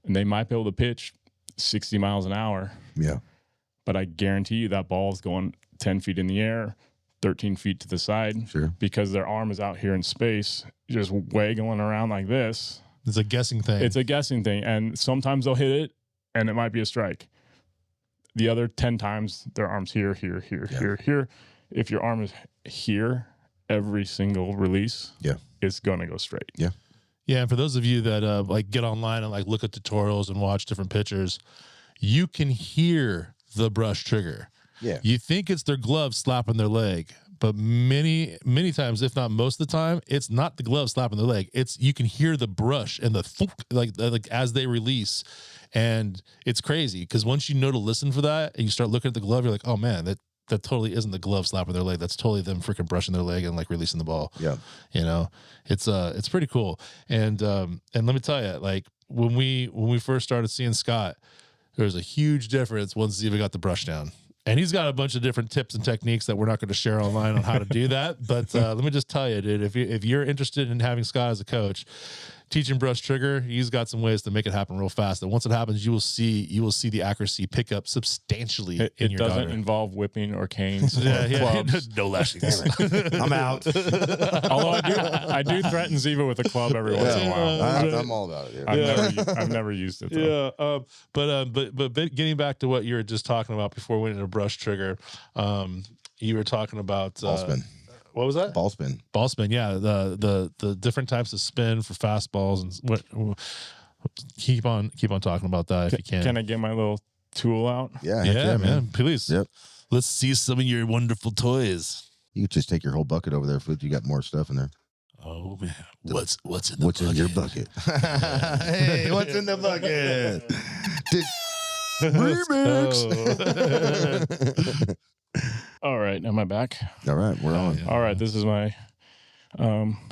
and they might be able to pitch 60 miles an hour. Yeah. But I guarantee you that ball is going 10 feet in the air, 13 feet to the side. Sure. Because their arm is out here in space, just waggling around like this. It's a guessing thing. It's a guessing thing. And sometimes they'll hit it and it might be a strike. The other 10 times, their arm's here, here, here, here. If your arm is here, every single release is going to go straight. Yeah. Yeah, and for those of you that like get online and like look at tutorials and watch different pitchers, you can hear the brush trigger. Yeah. You think it's their glove slapping their leg, but many times, if not most of the time, it's not the glove slapping their leg. It's, you can hear the brush and the thunk, like as they release, and it's crazy because once you know to listen for that and you start looking at the glove, you're like, oh man, that totally isn't the glove slapping their leg. That's totally them freaking brushing their leg and like releasing the ball. Yeah. You know, it's pretty cool. And let me tell you, like when we first started seeing Scott, there was a huge difference once Ziva got the brush down. And he's got a bunch of different tips and techniques that we're not going to share online on how to do that. But let me just tell you, dude, if you're interested in having Scott as a coach, teaching brush trigger, he's got some ways to make it happen real fast. And once it happens, you will see the accuracy pick up substantially in your doesn't daughter. involve whipping or canes. Clubs. No lashings. I'm out. Although I do threaten Ziva with a club every once in a while. I'm all about it. I've never used it though. Yeah. But getting back to what you were just talking about before we went into brush trigger, you were talking about Ball spin. What was that? Ball spin. Ball spin. Yeah. The different types of spin for fastballs and what. Keep on talking about that if you can. Can I get my little tool out? Yeah. Yeah, man. Please. Yep. Let's see some of your wonderful toys. You could just take your whole bucket over there if you got more stuff in there. Oh man, what's in What's in your bucket? Hey, what's in the bucket? Remix. All right, am I back? All right, we're on. Yeah. All right, this is my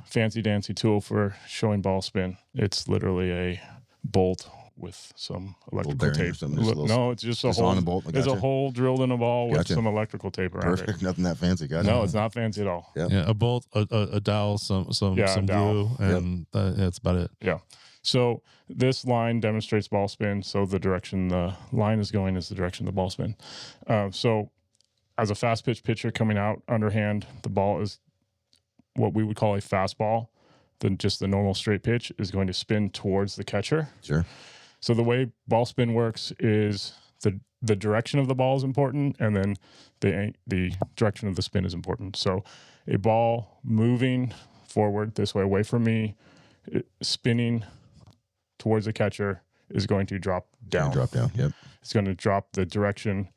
fancy dancy tool for showing ball spin. It's literally a bolt with some electrical bearing or tape. something, just a little- No, it's just a just hole. on a bolt? I There's a gotcha. hole drilled in a ball with Gotcha. some electrical tape around Perfect. Nothing that fancy, guys. it. No, it's not fancy at all. Yep. Yeah, a bolt, a dowel, some a dowel. glue, and that's about it. Yeah. So this line demonstrates ball spin. So the direction the line is going is the direction of the ball spin. So as a fast pitch pitcher coming out underhand, the ball is what we would call a fastball. Then just the normal straight pitch is going to spin towards the catcher. Sure. So the way ball spin works is the direction of the ball is important, and then the direction of the spin is important. So a ball moving forward this way, away from me, spinning towards the catcher is going to drop down. Drop down. Yep. It's going to drop the direction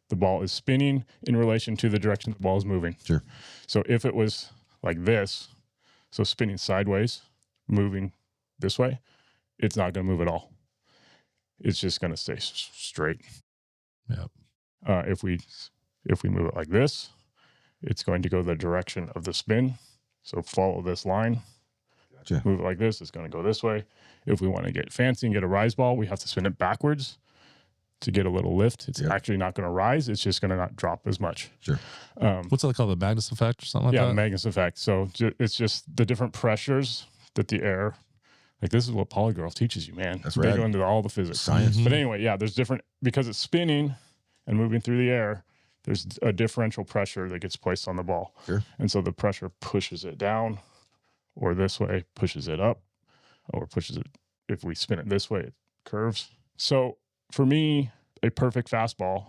the ball is spinning in relation to the direction the ball is moving. Sure. So if it was like this, so spinning sideways, moving this way, it's not going to move at all. It's just going to stay straight. Yeah. If we move it like this, it's going to go the direction of the spin. So follow this line. Gotcha. Move it like this, it's going to go this way. If we want to get fancy and get a rise ball, we have to spin it backwards to get a little lift. It's actually not going to rise. It's just going to not drop as much. Sure. What's that called? The Magnus effect or something like that? Yeah, Magnus effect. So it's just the different pressures that the air, like this is what Polygirl teaches you, man. That's They rad. go into all the physics. Science. But anyway, yeah, there's different, because it's spinning and moving through the air, there's a differential pressure that gets placed on the ball. Sure. And so the pressure pushes it down, or this way pushes it up, or pushes it, if we spin it this way, it curves. So for me, a perfect fastball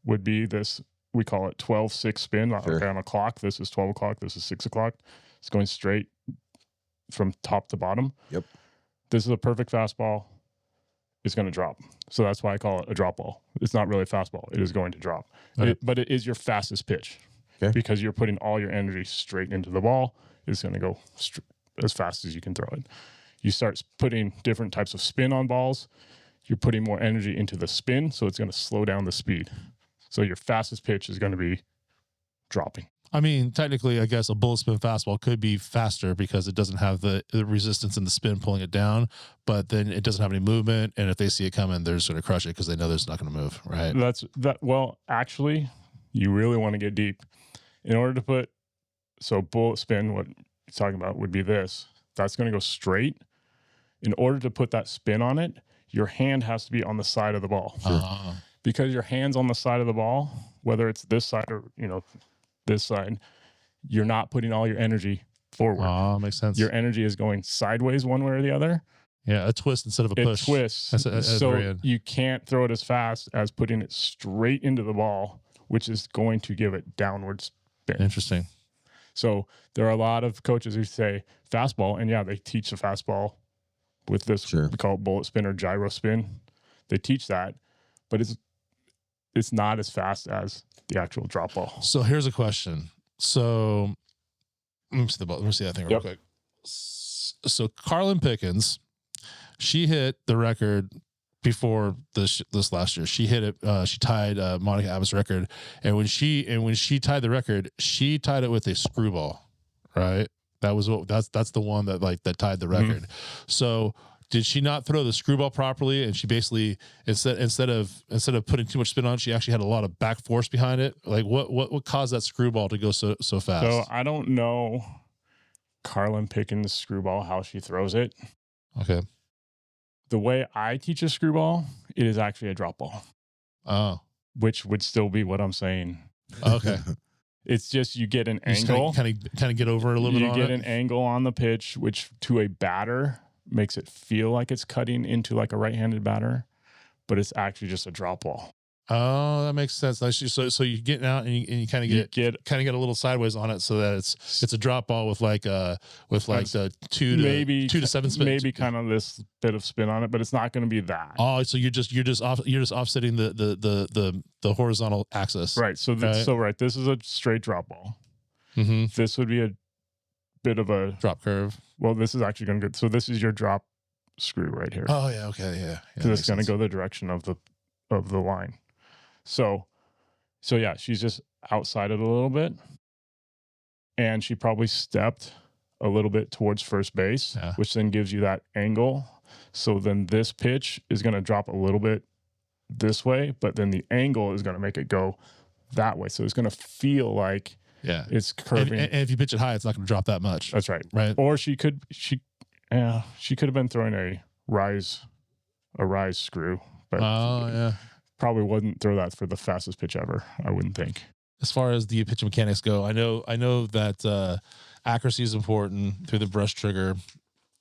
would be this, we call it 12-6 spin. Sure. Okay, on a clock. This is 12 o'clock. This is 6 o'clock. It's going straight from top to bottom. Yep. This is a perfect fastball. It's going to drop. So that's why I call it a drop ball. It's not really a fastball. It is going to drop. Right. But it is your fastest pitch. Okay. Because you're putting all your energy straight into the ball. It's going to go as fast as you can throw it. You start putting different types of spin on balls. You're putting more energy into the spin, so it's going to slow down the speed. So your fastest pitch is going to be dropping. I mean, technically, I guess a bullet spin fastball could be faster because it doesn't have the resistance in the spin pulling it down, but then it doesn't have any movement. And if they see it coming, they're just going to crush it because they know there's not going to move, right? Well, actually, you really want to get deep. In order to put, so bullet spin, what you're talking about would be this. That's going to go straight. In order to put that spin on it, your hand has to be on the side of the ball. Because your hand's on the side of the ball, whether it's this side or, this side, you're not putting all your energy forward. Oh, makes sense. Your energy is going sideways one way or the other. Yeah, a twist instead of a push. It twists. That's So very good. you can't throw it as fast as putting it straight into the ball, which is going to give it downward spin. Interesting. So there are a lot of coaches who say fastball, and yeah, they teach the fastball with this, Sure. we call it bullet spin or gyro spin. They teach that, but it's not as fast as the actual drop ball. So here's a question. So let me see the ball. Let me see that thing real Yep. quick. So Carlin Pickens, she hit the record before this last year. She hit it. She tied Monica Abbott's record, and when she tied the record, she tied it with a screwball, right? That's the one that tied the record. So did she not throw the screwball properly? And she basically instead of putting too much spin on it, she actually had a lot of back force behind it. Like what caused that screwball to go so fast? So I don't know Carlin Pickens' screwball, how she throws it. Okay. The way I teach a screwball, it is actually a drop ball, Oh. which would still be what I'm saying. Okay. It's just you get an You just angle. kind of get over it a little bit You on get it. an angle on the pitch, which to a batter makes it feel like it's cutting into like a right-handed batter, but it's actually just a drop ball. Oh, that makes sense. So you get out and you kind of get a little sideways on it so that it's a drop ball with the 2 to 7 spin. Maybe kind of this bit of spin on it, but it's not going to be that. Oh, so you're just offsetting the horizontal axis. Right. So this is a straight drop ball. Mm-hmm. This would be a bit of a Drop curve. well, this is actually going to go. So this is your drop screw right here. Oh yeah. Okay. Yeah. Because it's going to go the direction of the line. So yeah, she's just outside it a little bit, and she probably stepped a little bit towards first base, which then gives you that angle. So then this pitch is going to drop a little bit this way, but then the angle is going to make it go that way. So it's going to feel like it's curving. And if you pitch it high, it's not going to drop that much. That's right. Right. Or she could have been throwing a rise screw, but probably wouldn't throw that for the fastest pitch ever, I wouldn't think. As far as the pitch mechanics go, I know that accuracy is important through the brush trigger.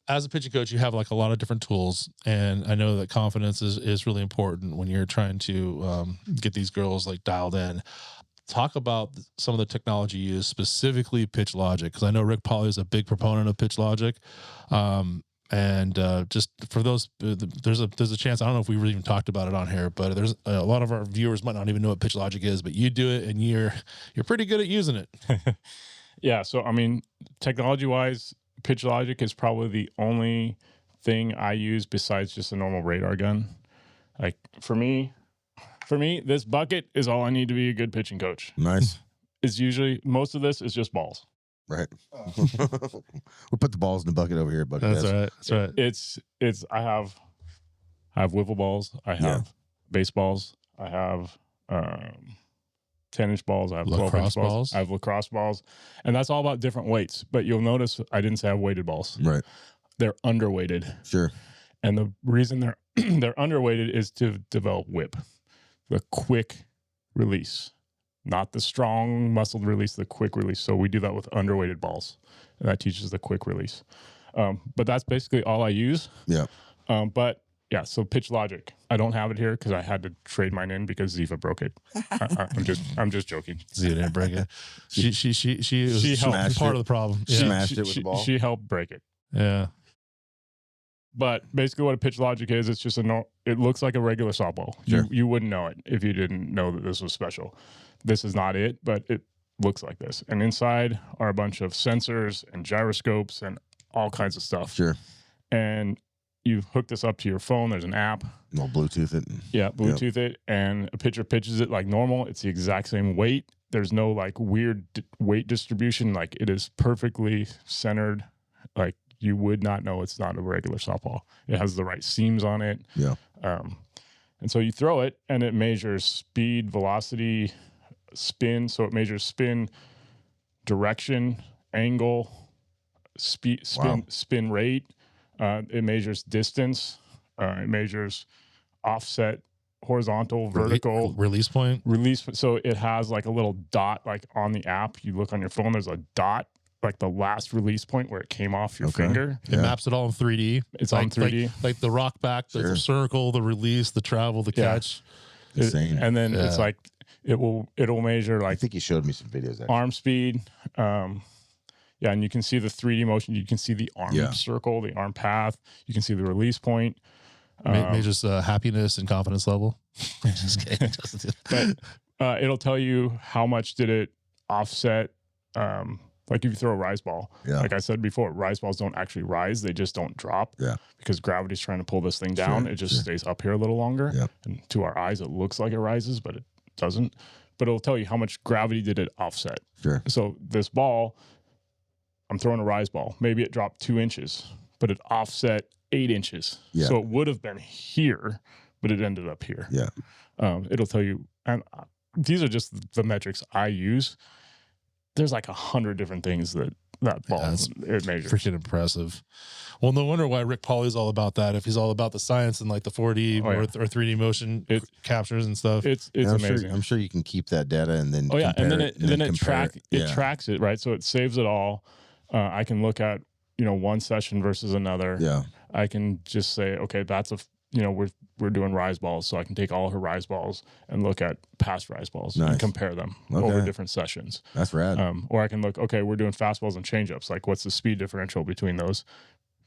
As a pitching coach, you have like a lot of different tools, and I know that confidence is really important when you're trying to get these girls like dialed in. Talk about some of the technology used, specifically PitchLogic, because I know Rick Pauly is a big proponent of PitchLogic. And just for those, there's a chance, I don't know if we really even talked about it on here, but there's a lot of our viewers might not even know what PitchLogic is, but you do it and you're pretty good at using it. Yeah. So, I mean, technology wise, PitchLogic is probably the only thing I use besides just a normal radar gun. Like for me, this bucket is all I need to be a good pitching coach. Nice. Is usually most of this is just balls. Right. We'll put the balls in the bucket over here, buddy. That's right. That's right. It's I have wiffle balls. I have baseballs. I have 10-inch balls. I have 12-inch balls. I have lacrosse balls, and that's all about different weights. But you'll notice I didn't say I have weighted balls. Right. They're underweighted. Sure. And the reason they're they're underweighted is to develop whip, the quick release, not the strong muscled release, the quick release. So we do that with underweighted balls, and that teaches the quick release. But that's basically all I use. Yeah. But yeah, so PitchLogic. I don't have it here because I had to trade mine in because Ziva broke it. I'm just joking. Ziva didn't break it. She helped part of the problem. She smashed it with the ball. She helped break it. Yeah. But basically, what a PitchLogic is, it's just it looks like a regular softball. Sure. You wouldn't know it if you didn't know that this was special. This is not it, but it looks like this. And inside are a bunch of sensors and gyroscopes and all kinds of stuff. Sure. And you hook this up to your phone. There's an app. We'll Bluetooth it. Yeah, Bluetooth it, and a pitcher pitches it like normal. It's the exact same weight. There's no like weird weight distribution. Like it is perfectly centered. Like you would not know it's not a regular softball. It has the right seams on it. Yeah. And so you throw it, and it measures speed, velocity, spin. So it measures spin, direction, angle, spin rate. It measures distance. It measures offset, horizontal, vertical, release point. So it has like a little dot, like on the app. You look on your phone. There's a dot, like the last release point where it came off your finger. It maps it all in 3D. It's on 3D, like the rock back, the circle, the release, the travel, the catch. Insane. And then it's like it'll measure like I think you showed me some videos. Actually. arm speed. Yeah, and you can see the 3D motion. You can see the arm circle, the arm path. You can see the release point. Measures happiness and confidence level. Just kidding. But it'll tell you how much did it offset. Like if you throw a rise ball, like I said before, rise balls don't actually rise. They just don't drop because gravity's trying to pull this thing down. It just stays up here a little longer. And to our eyes, it looks like it rises, but it doesn't. But it'll tell you how much gravity did it offset. Sure. So this ball, I'm throwing a rise ball. Maybe it dropped 2 inches, but it offset 8 inches. Yeah. So it would have been here, but it ended up here. Yeah. It'll tell you, and these are just the metrics I use. There's like 100 different things that ball it measures. Freaking impressive. Well, no wonder why Rick Pauly's all about that. If he's all about the science and like the 4D or 3D motion captures and stuff, it's amazing. I'm sure you can keep that data and then and then it tracks it, right? So it saves it all. I can look at one session versus another. Yeah. I can just say, okay, that's we're doing rise balls, so I can take all her rise balls and look at past rise balls and compare them over different sessions. That's rad. Or I can look, okay, we're doing fastballs and changeups. Like, what's the speed differential between those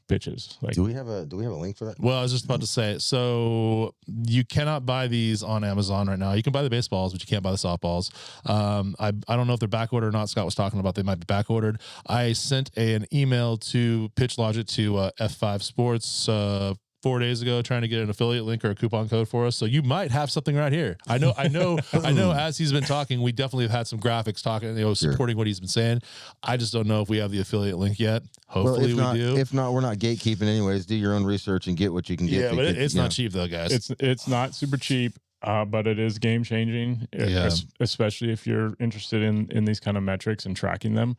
pitches? Like, do we have a link for that? Well, I was just about to say, so you cannot buy these on Amazon right now. You can buy the baseballs, but you can't buy the softballs. I don't know if they're back ordered or not. Scott was talking about they might be back ordered. I sent an email to PitchLogic to F5 Sports 4 days ago, trying to get an affiliate link or a coupon code for us. So you might have something right here. I know. As he's been talking, we definitely have had some graphics talking, supporting what he's been saying. I just don't know if we have the affiliate link yet. Hopefully we do. If not, we're not gatekeeping anyways. Do your own research and get what you can get. Yeah, but it's not cheap though, guys. It's not super cheap, but it is game changing, especially if you're interested in these kind of metrics and tracking them.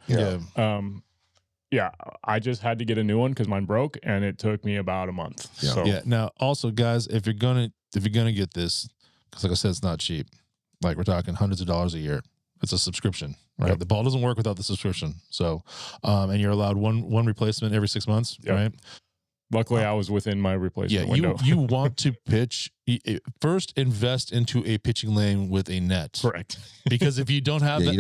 Yeah, I just had to get a new one because mine broke, and it took me about a month. Yeah. So. Now, also, guys, if you're gonna get this, because like I said, it's not cheap. Like we're talking hundreds of dollars a year. It's a subscription, right? Yep. The ball doesn't work without the subscription. So, and you're allowed one replacement every 6 months, right? Luckily, I was within my replacement window. You want to pitch first. Invest into a pitching lane with a net, correct? Because if you don't have that,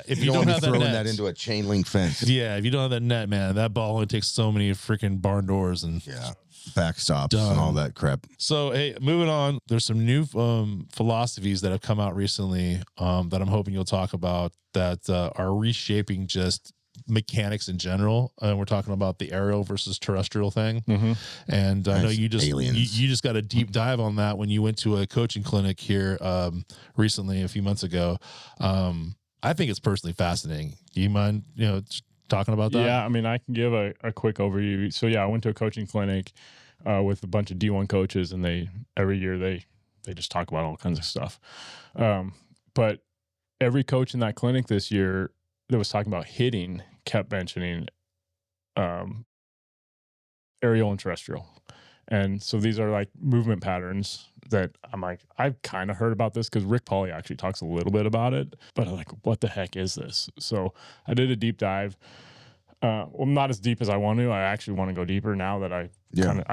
if you don't have that net, that into a chain link fence, if you don't have that net, man, that ball only takes so many freaking barn doors and backstops and all that crap. So hey, moving on. There's some new philosophies that have come out recently that I'm hoping you'll talk about that are reshaping just mechanics in general. We're talking about the aerial versus terrestrial thing. Mm-hmm. And I know Nice. you just Aliens. you just got a deep dive on that when you went to a coaching clinic here recently, a few months ago. I think it's personally fascinating. Do you mind, talking about that? Yeah, I mean, I can give a quick overview. So yeah, I went to a coaching clinic with a bunch of D1 coaches, and every year they just talk about all kinds of stuff. But every coach in that clinic this year that was talking about hitting kept mentioning aerial and terrestrial. And so these are like movement patterns that I'm like, I've kind of heard about this because Rick Pauly actually talks a little bit about it, but I'm like, what the heck is this? So I did a deep dive. Well, not as deep as I want to. I actually want to go deeper now that I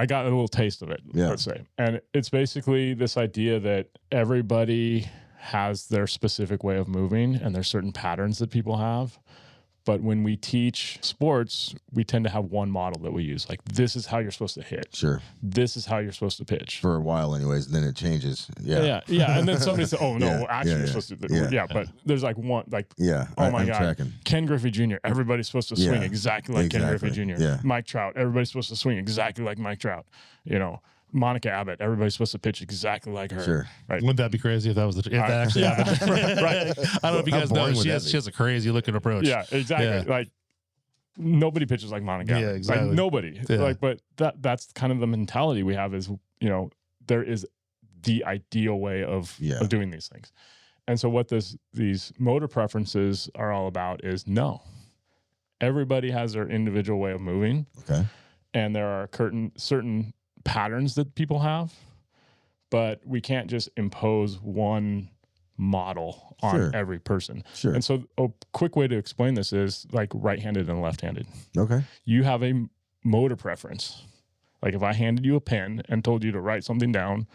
got a little taste of it, let's say. And it's basically this idea that everybody has their specific way of moving and there's certain patterns that people have. But when we teach sports, we tend to have one model that we use. Like, this is how you're supposed to hit. Sure. This is how you're supposed to pitch. For a while, anyways. Then it changes. Yeah. Yeah. And then somebody said, "Oh no, Yeah, you're supposed to." But there's like one, like, oh my God, tracking. Ken Griffey Jr. Everybody's supposed to swing exactly like Ken Griffey Jr. Yeah. Mike Trout. Everybody's supposed to swing exactly like Mike Trout. Monica Abbott. Everybody's supposed to pitch exactly like her. Sure. Right. Wouldn't that be crazy if that was that actually happened? Right. I don't know if you guys know, she has a crazy looking approach. Yeah, exactly. Yeah. Like, nobody pitches like Monica Abbott. Yeah, exactly. Like, nobody. Yeah. Like, but that's kind of the mentality we have is, there is the ideal way of doing these things. And so what these motor preferences are all about is no. Everybody has their individual way of moving. Okay. And there are certain patterns that people have, but we can't just impose one model on every person. Sure. And so a quick way to explain this is like right-handed and left-handed. Okay. You have a motor preference. Like if I handed you a pen and told you to write something down,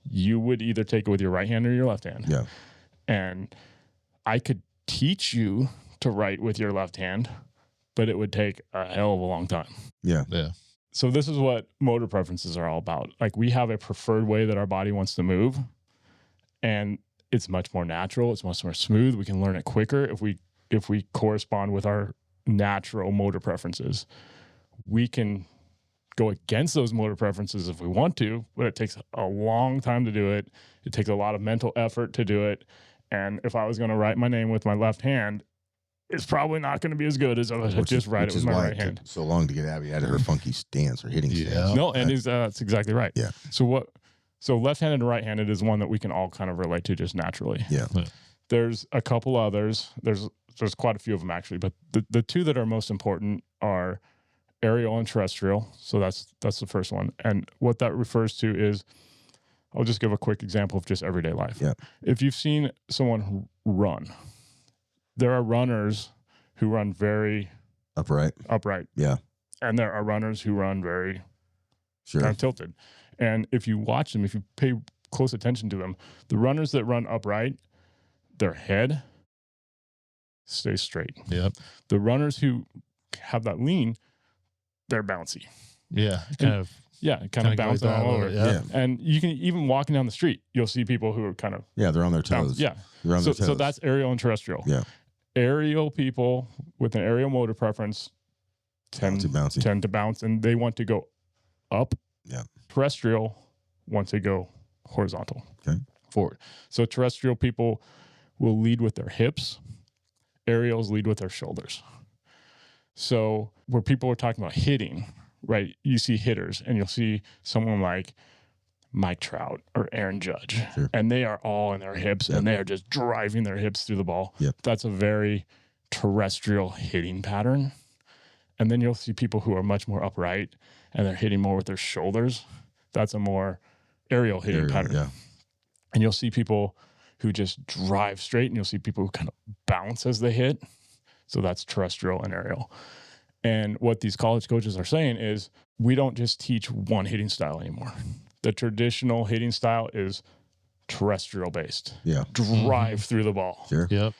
you would either take it with your right hand or your left hand. Yeah. And I could teach you to write with your left hand, but it would take a hell of a long time. Yeah. Yeah. So this is what motor preferences are all about. Like we have a preferred way that our body wants to move, and it's much more natural. It's much more smooth. We can learn it quicker if we correspond with our natural motor preferences. We can go against those motor preferences if we want to, but it takes a long time to do it. It takes a lot of mental effort to do it. And if I was going to write my name with my left hand, it's probably not going to be as good as if I just write it with my right hand. So long to get Abby out of her funky stance or hitting stance. No, and that's exactly right. Yeah. So left-handed and right-handed is one that we can all kind of relate to just naturally. Yeah. There's a couple others. There's quite a few of them actually, but the two that are most important are aerial and terrestrial. So that's the first one. And what that refers to is, I'll just give a quick example of just everyday life. Yeah. If you've seen someone run, there are runners who run very Upright. Yeah. And there are runners who run very Sure. kind of tilted. And if you watch them, if you pay close attention to them, the runners that run upright, their head stays straight. Yep. The runners who have that lean, they're bouncy. Yeah. Kind of Bouncing goes all over. Yeah. And you can even walking down the street, you'll see people who are kind of Yeah, they're on their bounce. toes. Yeah. They're on their toes. So that's aerial and terrestrial. Yeah. Aerial people with an aerial motor preference tend to bounce, and they want to go up. Yeah. Terrestrial want to go horizontal. Okay. Forward. So terrestrial people will lead with their hips. Aerials lead with their shoulders. So where people are talking about hitting, right? You see hitters, and you'll see someone like Mike Trout or Aaron Judge, Sure. and they are all in their hips, and they are just driving their hips through the ball. Yep. That's a very terrestrial hitting pattern. And then you'll see people who are much more upright, and they're hitting more with their shoulders. That's a more aerial hitting pattern. Yeah. And you'll see people who just drive straight, and you'll see people who kind of bounce as they hit. So that's terrestrial and aerial. And what these college coaches are saying is, we don't just teach one hitting style anymore. The traditional hitting style is terrestrial based. Yeah. Drive through the ball. Sure. Yep.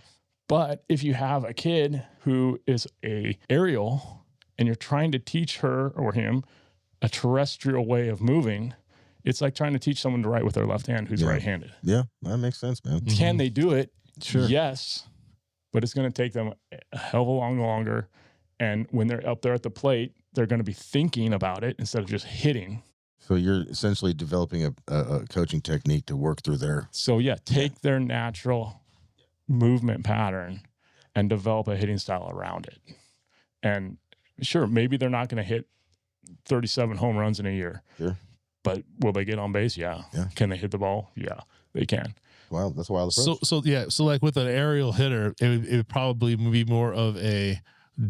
But if you have a kid who is a aerial and you're trying to teach her or him a terrestrial way of moving, it's like trying to teach someone to write with their left hand who's right-handed. Yeah. That makes sense, man. Can they do it? Sure. Yes. but it's going to take them a hell of a lot longer. And when they're up there at the plate, they're going to be thinking about it instead of just hitting. So you're essentially developing a coaching technique to work through their. So yeah, take their natural movement pattern and develop a hitting style around it. And sure, maybe they're not going to hit 37 home runs in a year. Sure. But will they get on base? Yeah. Can they hit the ball? Yeah, they can. Wow, that's a wild approach. So like with an aerial hitter, it would probably be more of a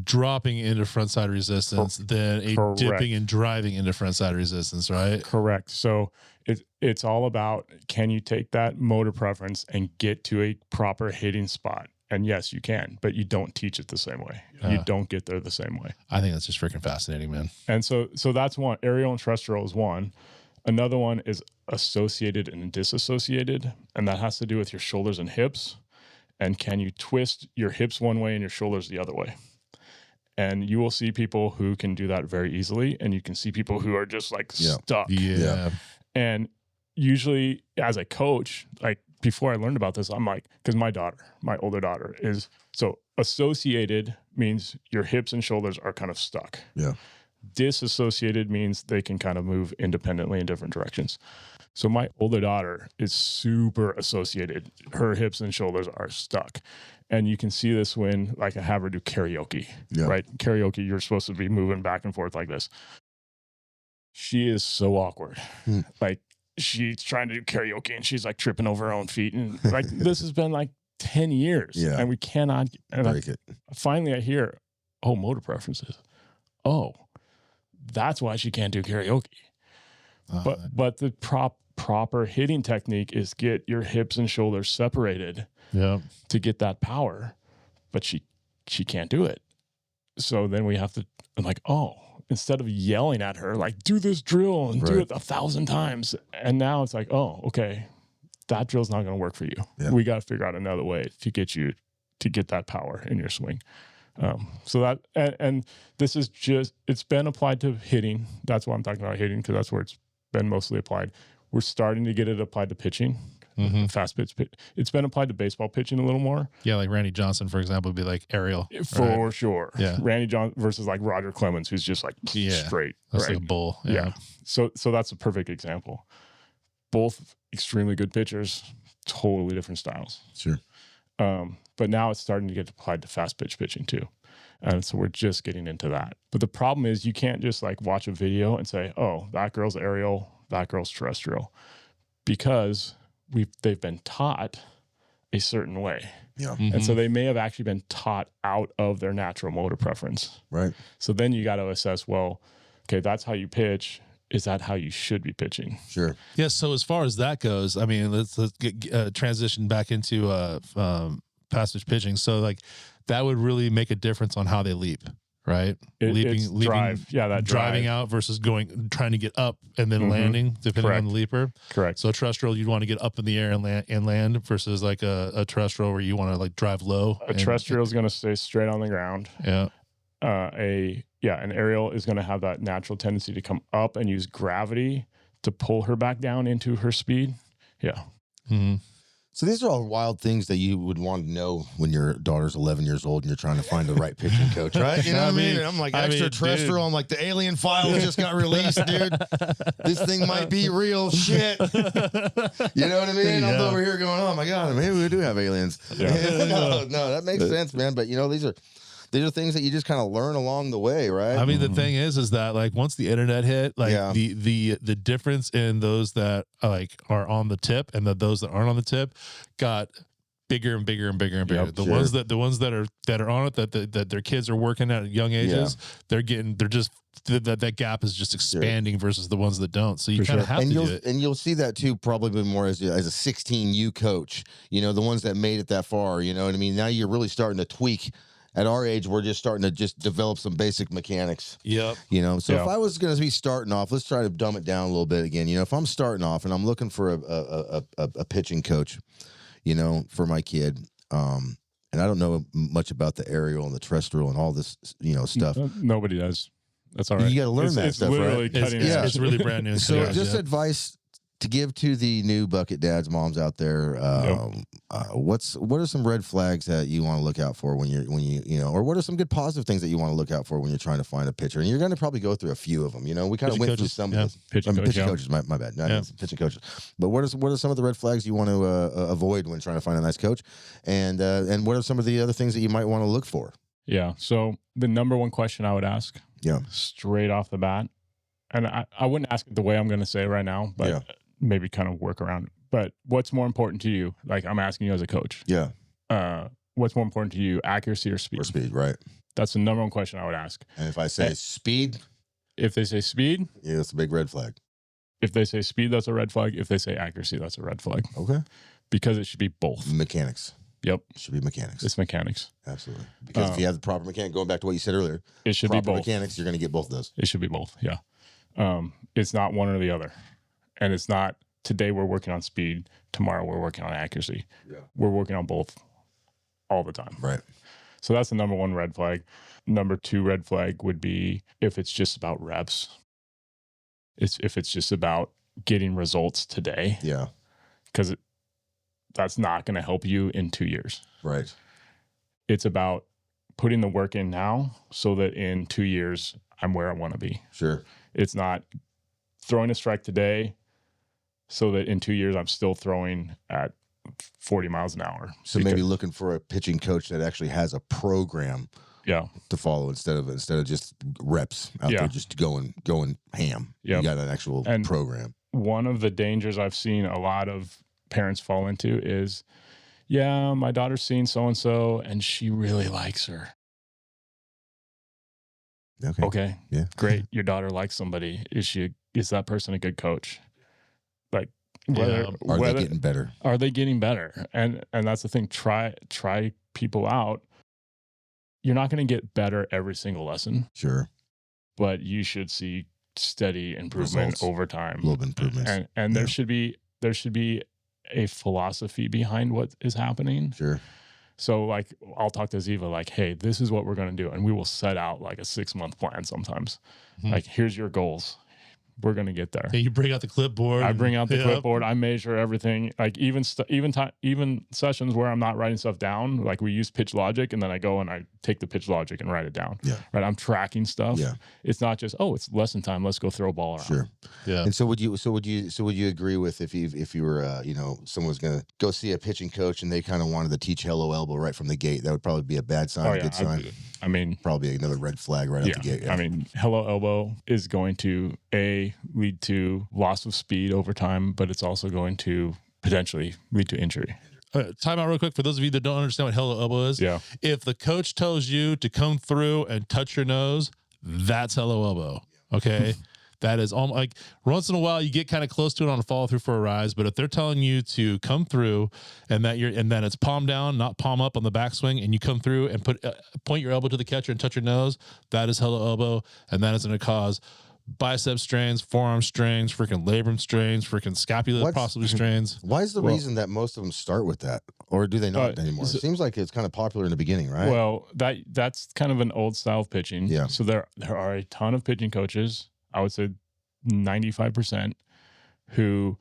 dropping into frontside resistance than a Correct. dipping and driving into frontside resistance, right? Correct. So it's all about, can you take that motor preference and get to a proper hitting spot? And yes, you can, but you don't teach it the same way. You don't get there the same way. I think that's just freaking fascinating, man. And so that's one. Aerial and terrestrial is one. Another one is associated and disassociated, and that has to do with your shoulders and hips. And can you twist your hips one way and your shoulders the other way? And you will see people who can do that very easily, and you can see people who are just like stuck. Yeah. And usually as a coach, like before I learned about this, I'm like, because my older daughter is, so associated means your hips and shoulders are kind of stuck. Yeah. Disassociated means they can kind of move independently in different directions. So my older daughter is super associated. Her hips and shoulders are stuck. And you can see this when, like, I have her do karaoke, right? Karaoke, you're supposed to be moving back and forth like this. She is so awkward. Like, she's trying to do karaoke and she's like tripping over her own feet. And like, this has been like 10 years. Yeah. And we cannot break it. Finally, I hear, oh, motor preferences. Oh, that's why she can't do karaoke. But the proper hitting technique is get your hips and shoulders separated to get that power, but she can't do it. So then we have to, I'm like, oh, instead of yelling at her, like, do this drill and do it 1,000 times. And now it's like, oh, okay, that drill's not going to work for you. Yeah. We got to figure out another way to get you to get that power in your swing. So that, and this is just, it's been applied to hitting. That's why I'm talking about hitting, because that's where it's been mostly applied. We're starting to get it applied to pitching, fast pitch. It's been applied to baseball pitching a little more. Yeah, like Randy Johnson, for example, would be like aerial. For sure. Yeah. Randy Johnson versus like Roger Clemens, who's just like straight. That's like a bull. Yeah. So that's a perfect example. Both extremely good pitchers, totally different styles. Sure. But now it's starting to get applied to fast pitch pitching too. And so we're just getting into that. But the problem is you can't just like watch a video and say, oh, that girl's aerial, that girl's terrestrial, because they've been taught a certain way. Yeah. And so they may have actually been taught out of their natural motor preference. Right. So then you got to assess, well, okay, that's how you pitch. Is that how you should be pitching? Sure. Yeah. So as far as that goes, I mean, let's get transition back into fast pitch pitching. So like that would really make a difference on how they leap, right? Leaping, drive. Yeah, that driving drive. out versus trying to get up and then landing, depending on the leaper. Correct. So a terrestrial, you'd want to get up in the air and land versus like a terrestrial where you want to like drive low. A terrestrial is going to stay straight on the ground. Yeah. An aerial is going to have that natural tendency to come up and use gravity to pull her back down into her speed. Yeah. Mm-hmm. So these are all wild things that you would want to know when your daughter's 11 years old and you're trying to find the right pitching coach, right? You know what I mean? And I'm like extraterrestrial. I'm like, the alien files just got released, dude. This thing might be real shit. You know what I mean? I'm over here going, oh my God, maybe we do have aliens. Yeah. No, that makes sense, man. But you know, these are things that you just kind of learn along the way, right? I mean, the thing is that like once the internet hit, like the difference in those that are on the tip and those that aren't on the tip got bigger and bigger and bigger and bigger. Yep, the ones that are on it that their kids are working at young ages, they're just that gap is just expanding versus the ones that don't. So you kind of have to do it. And you'll see that too, probably more as a 16U coach. You know, the ones that made it that far. You know what I mean? Now you're really starting to tweak. At our age, we're just starting to just develop some basic mechanics. Yep. You know, so if I was going to be starting off, let's try to dumb it down a little bit again. You know, if I'm starting off and I'm looking for a pitching coach, you know, for my kid, and I don't know much about the aerial and the terrestrial and all this, you know, stuff. Nobody does. That's all right. You got to learn that stuff, right? Cutting edge. It's really brand new. So just advice to give to the new bucket dads, moms out there, what are some red flags that you want to look out for when you know, or what are some good positive things that you want to look out for when you're trying to find a pitcher? And you're going to probably go through a few of them. You know, we kind of went through some of this. Pitching coaches, my bad. No, pitching coaches. But what are some of the red flags you want to avoid when trying to find a nice coach? And what are some of the other things that you might want to look for? Yeah. So the number one question I would ask, straight off the bat, and I wouldn't ask it the way I'm going to say it right now, but maybe kind of work around it. But what's more important to you? Like, I'm asking you as a coach. Yeah. What's more important to you, accuracy or speed? Or speed, right. That's the number one question I would ask. And if I say speed? If they say speed? Yeah, that's a big red flag. If they say speed, that's a red flag. If they say accuracy, that's a red flag. Okay. Because it should be both. Mechanics. Yep. It should be mechanics. It's mechanics. Absolutely. Because if you have the proper mechanic, going back to what you said earlier, it should be both. Mechanics, you're going to get both of those. It should be both, yeah. It's not one or the other. And it's not, today we're working on speed, tomorrow we're working on accuracy. Yeah. We're working on both all the time. Right. So that's the number one red flag. Number two red flag would be if it's just about reps. If it's just about getting results today. Yeah. Because that's not going to help you in 2 years. Right. It's about putting the work in now so that in 2 years, I'm where I want to be. Sure. It's not throwing a strike today so that in 2 years, I'm still throwing at 40 miles an hour. So maybe looking for a pitching coach that actually has a program to follow instead of just reps out there just going ham. You got an actual program. One of the dangers I've seen a lot of parents fall into is, my daughter's seen so-and-so and she really likes her. Okay. Yeah. Great. Your daughter likes somebody. Is that person a good coach? Like, are they getting better? Are they getting better? And that's the thing. Try people out. You're not going to get better every single lesson. Sure. But you should see steady improvement over time. Little improvements. And there should be a philosophy behind what is happening. Sure. So like, I'll talk to Ziva like, hey, this is what we're going to do. And we will set out like a 6-month plan sometimes. Mm-hmm. Like, here's your goals. We're going to get there. Yeah, you bring out the clipboard. I bring out the clipboard. I measure everything. Like even sessions where I'm not writing stuff down, like we use PitchLogic, and then I go and I take the PitchLogic and write it down. Yeah. Right. I'm tracking stuff. Yeah. It's not just, it's lesson time, let's go throw a ball around. Sure. Yeah. And so would you agree with if you were someone was going to go see a pitching coach and they kind of wanted to teach hello elbow right from the gate? That would probably be a bad sign, a good sign. I mean, probably another red flag right out the gate. Yeah. I mean, hello elbow is going to lead to loss of speed over time, but it's also going to potentially lead to injury. Time out real quick for those of you that don't understand what hello elbow is. Yeah. If the coach tells you to come through and touch your nose, that's hello elbow. Okay. That is almost like once in a while you get kind of close to it on a follow through for a rise, but if they're telling you to come through and then it's palm down, not palm up on the backswing, and you come through and point your elbow to the catcher and touch your nose, that is hello elbow, and that is going to cause bicep strains, forearm strains, freaking labrum strains, freaking scapula possibly strains. Why is the reason that most of them start with that, or do they not anymore? It seems like it's kind of popular in the beginning, right? Well, that's kind of an old style of pitching. Yeah. So there are a ton of pitching coaches. I would say 95% who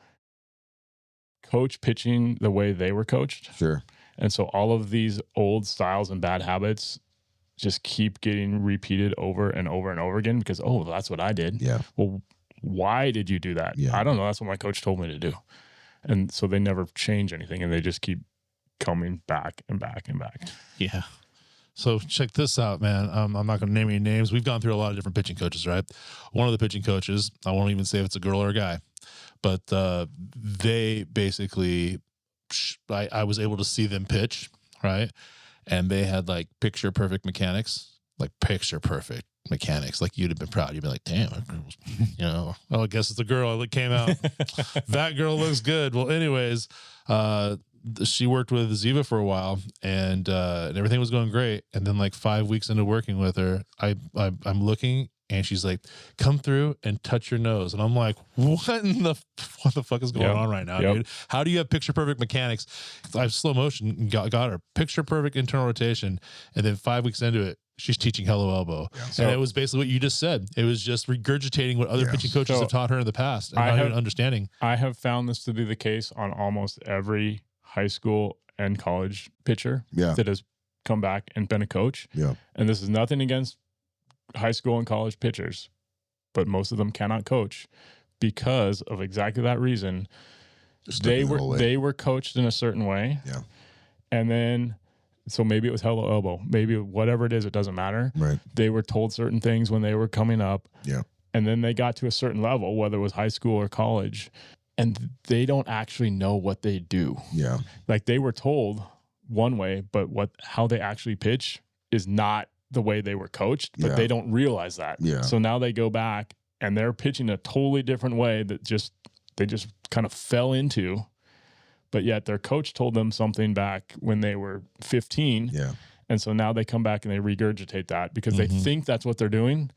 coach pitching the way they were coached. Sure. And so all of these old styles and bad habits just keep getting repeated over and over and over again because, that's what I did. Yeah. Well, why did you do that? Yeah. I don't know. That's what my coach told me to do. And so they never change anything and they just keep coming back and back and back. Yeah. So check this out, man. I'm not going to name any names. We've gone through a lot of different pitching coaches, right? One of the pitching coaches, I won't even say if it's a girl or a guy, but they basically, I was able to see them pitch, right? And they had like picture perfect mechanics. Like you'd have been proud. You'd be like, damn, I guess it's a girl that came out. That girl looks good. Well, anyways, she worked with Ziva for a while and everything was going great. And then like 5 weeks into working with her, I'm looking and she's like, come through and touch your nose. And I'm like, what the fuck is going on right now, dude? How do you have picture perfect mechanics? I have slow motion, got her picture perfect internal rotation. And then 5 weeks into it, she's teaching hello elbow. So- And it was basically what you just said. It was just regurgitating what other pitching coaches So have taught her in the past and not even understanding. I have found this to be the case on almost every high school and college pitcher that has come back and been a coach. Yeah. And this is nothing against high school and college pitchers, but most of them cannot coach because of exactly that reason. They were coached in a certain way. Yeah. And then, so maybe it was hello elbow, maybe whatever it is, it doesn't matter. Right. They were told certain things when they were coming up. Yeah. And then they got to a certain level, whether it was high school or college, and they don't actually know what they do. Yeah. Like they were told one way, but how they actually pitch is not the way they were coached, but they don't realize that. Yeah. So now they go back and they're pitching a totally different way that they just kind of fell into, but yet their coach told them something back when they were 15. Yeah. And so now they come back and they regurgitate that because they think that's what they're doing,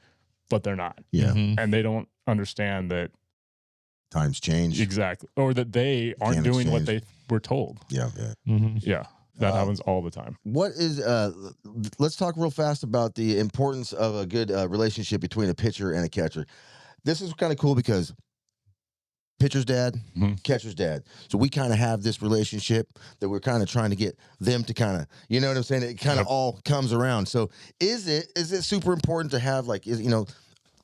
but they're not. Yeah. And they don't understand that Times change. exactly, or that they aren't Can't doing what exchange. they were told. Yeah. Yeah. Yeah. That happens all the time. What is let's talk real fast about the importance of a good relationship between a pitcher and a catcher. This is kind of cool because pitcher's dad, catcher's dad. So we kind of have this relationship that we're kind of trying to get them to kind of, you know what I'm saying? It kind of all comes around. So is it super important to have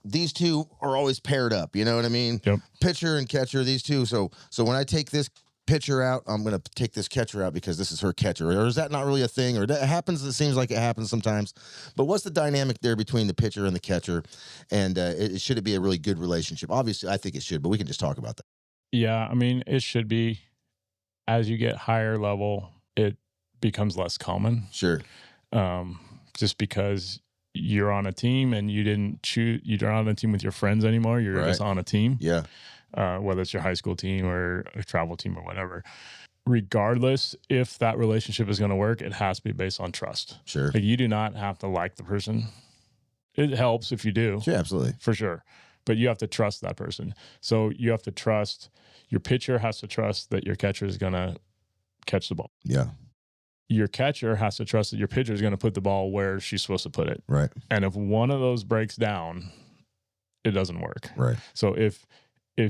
these two are always paired up, you know what I mean? Yep. Pitcher and catcher, these two. So when I take this pitcher out, I'm going to take this catcher out because this is her catcher. Or is that not really a thing? Or that happens? It seems like it happens sometimes. But what's the dynamic there between the pitcher and the catcher? And should it be a really good relationship? Obviously, I think it should, but we can just talk about that. Yeah. I mean, it should be. As you get higher level, it becomes less common. Sure. Just because you're on a team and you didn't choose, you're not on a team with your friends anymore. You're just on a team. Yeah. Whether it's your high school team or a travel team or whatever. Regardless, if that relationship is going to work, it has to be based on trust. Sure. Like you do not have to like the person. It helps if you do. Yeah, absolutely. For sure. But you have to trust that person. So you have to trust, your pitcher has to trust that your catcher is going to catch the ball. Yeah. Your catcher has to trust that your pitcher is going to put the ball where she's supposed to put it. Right. And if one of those breaks down, it doesn't work. Right. So if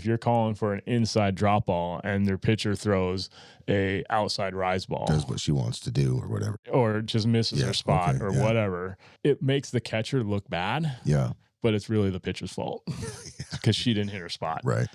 you're calling for an inside drop ball and your pitcher throws a outside rise ball, Does what she wants to do or whatever. or just misses Yeah, her spot okay, or yeah. whatever, it makes the catcher look bad, Yeah. but it's really the pitcher's fault because she didn't hit her spot. Right.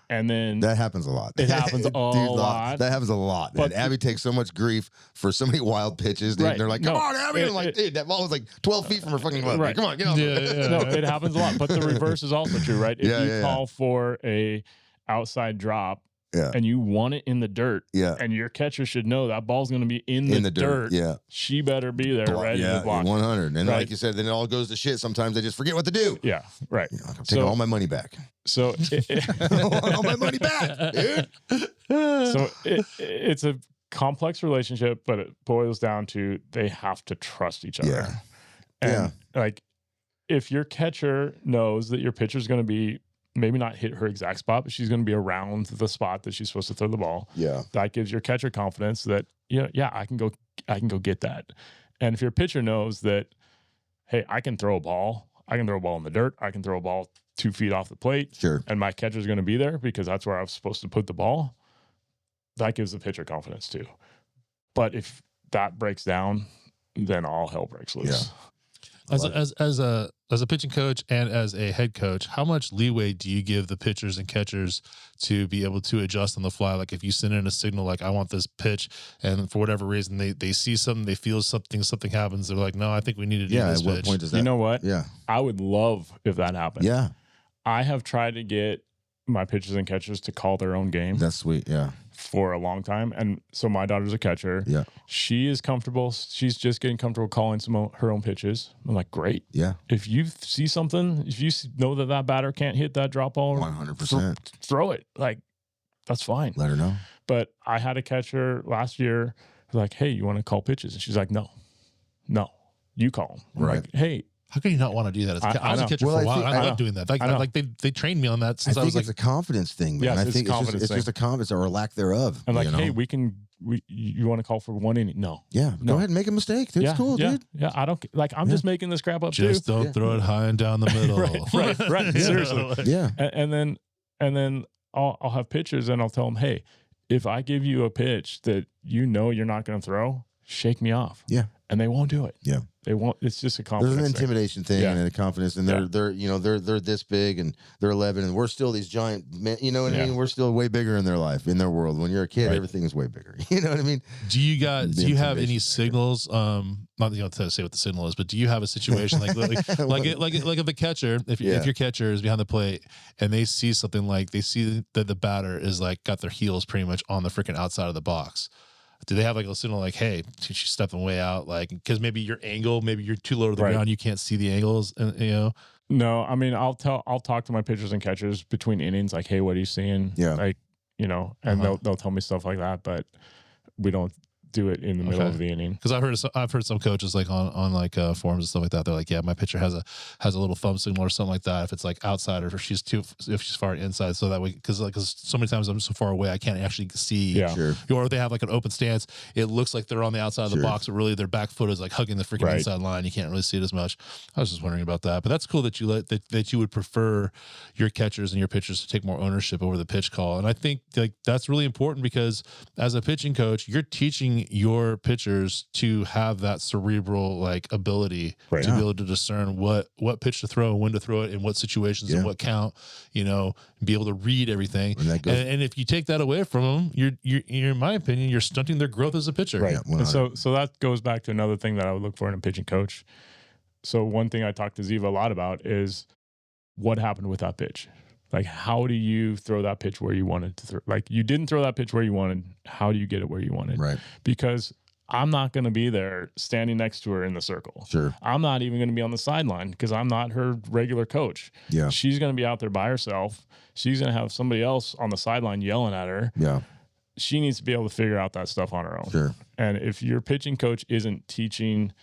And then That happens a lot. It happens a lot. That happens a lot. But Man. Abby takes so much grief for so many wild pitches. Dude. Right. They're like, No, come on, Abby. it- I'm like, dude, that ball was like 12 feet from her fucking glove. Right. Come on, get on. no, it happens a lot. But the reverse is also true, right? If Yeah, you yeah, call for a outside drop Yeah. and you want it in the dirt, Yeah. and your catcher should know that ball's going to be in the dirt, Yeah. she better be there ready Yeah. to block. 100. And Right. like you said, then it all goes to shit. Sometimes they just forget what to do. Yeah, right. I'm taking all my money back. So all my money back, dude. so it's a complex relationship, but it boils down to they have to trust each other. Yeah. And like if your catcher knows that your pitcher's going to be maybe not hit her exact spot, but she's going to be around the spot that she's supposed to throw the ball. Yeah. That gives your catcher confidence that, I can go get that. And if your pitcher knows that, hey, I can throw a ball in the dirt, I can throw a ball 2 feet off the plate, Sure. and my catcher's going to be there because that's where I was supposed to put the ball, that gives the pitcher confidence too. But if that breaks down, then all hell breaks loose. As a pitching coach and as a head coach, how much leeway do you give the pitchers and catchers to be able to adjust on the fly? Like if you send in a signal like I want this pitch, and for whatever reason they see something, they feel something happens, they're like, no, I think we need to do Yeah. this At what pitch. point does that? You know what? Yeah. I would love if that happened. Yeah. I have tried to get my pitchers and catchers to call their own game That's sweet. Yeah. for a long time. And so my daughter's a catcher. Yeah. She is comfortable. She's just getting comfortable calling her own pitches. I'm like, great. Yeah. If you see something, if you know that batter can't hit that drop ball, 100%. throw it. Like, that's fine. Let her know. But I had a catcher last year who's like, hey, you want to call pitches? And she's like, no, you call them. I'm Right. like, hey, How can you not want to do that? I was a know. catcher Well, for a I while. think- I I love know. doing that. Like, I know. like they trained me on that I since I think was like, it's a confidence thing, man. Yes, I it's think a confidence it's just thing. a confidence or a lack thereof. And like, you know? hey, you want to call for 1 inning? No. Yeah, No. go ahead and make a mistake. It's cool, yeah, dude. Yeah, I don't like. I'm just making this crap up just too. don't throw it high and down the middle. Right. Seriously. Yeah, And then I'll have pitchers and I'll tell them, hey, if I give you a pitch that you're not going to throw, shake me off. yeah, And they won't do it. yeah. They won't. It's just a There's confidence an thing. intimidation thing Yeah. and a confidence, and they're this big and they're 11, and we're still these giant men. You know what I Yeah. mean? We're still way bigger in their life, in their world. When you're a kid, Right. everything is way bigger. You know what I mean? Do you have any intimidation signals? Not to say what the signal is, but do you have a situation like if the catcher, if your catcher is behind the plate and they see something like they see that the batter is like got their heels pretty much on the freaking outside of the box? Do they have like a signal like, hey, she's stepping way out? Like, because maybe your angle, maybe you're too low to the Right. ground, you can't see the angles, and No, I mean, I'll talk to my pitchers and catchers between innings, like, hey, what are you seeing? Yeah. Like, and they'll tell me stuff like that, but we don't do it in the middle of the inning. Because I've heard some coaches like on like forums and stuff like that. They're like, yeah, my pitcher has a little thumb signal or something like that if it's like outside or if she's far inside. So that way, because so many times I'm so far away I can't actually see. Yeah. Sure. Or if they have like an open stance, it looks like they're on the outside of the box, but really their back foot is like hugging the freaking Right. inside line. You can't really see it as much. I was just wondering about that, but that's cool that you would prefer your catchers and your pitchers to take more ownership over the pitch call. And I think like that's really important because as a pitching coach, you're teaching your pitchers to have that cerebral like ability Right. to be able to discern what pitch to throw and when to throw it in what situations and what count, be able to read everything. And that goes- And if you take that away from them, you're in my opinion, you're stunting their growth as a pitcher. Right. Yeah, And so that goes back to another thing that I would look for in a pitching coach. So one thing I talked to Ziva a lot about is what happened with that pitch. Like, how do you throw that pitch where you wanted to throw? Like, you didn't throw that pitch where you wanted. How do you get it where you wanted? Right. Because I'm not going to be there standing next to her in the circle. Sure. I'm not even going to be on the sideline because I'm not her regular coach. Yeah. She's going to be out there by herself. She's going to have somebody else on the sideline yelling at her. Yeah. She needs to be able to figure out that stuff on her own. Sure. And if your pitching coach isn't teaching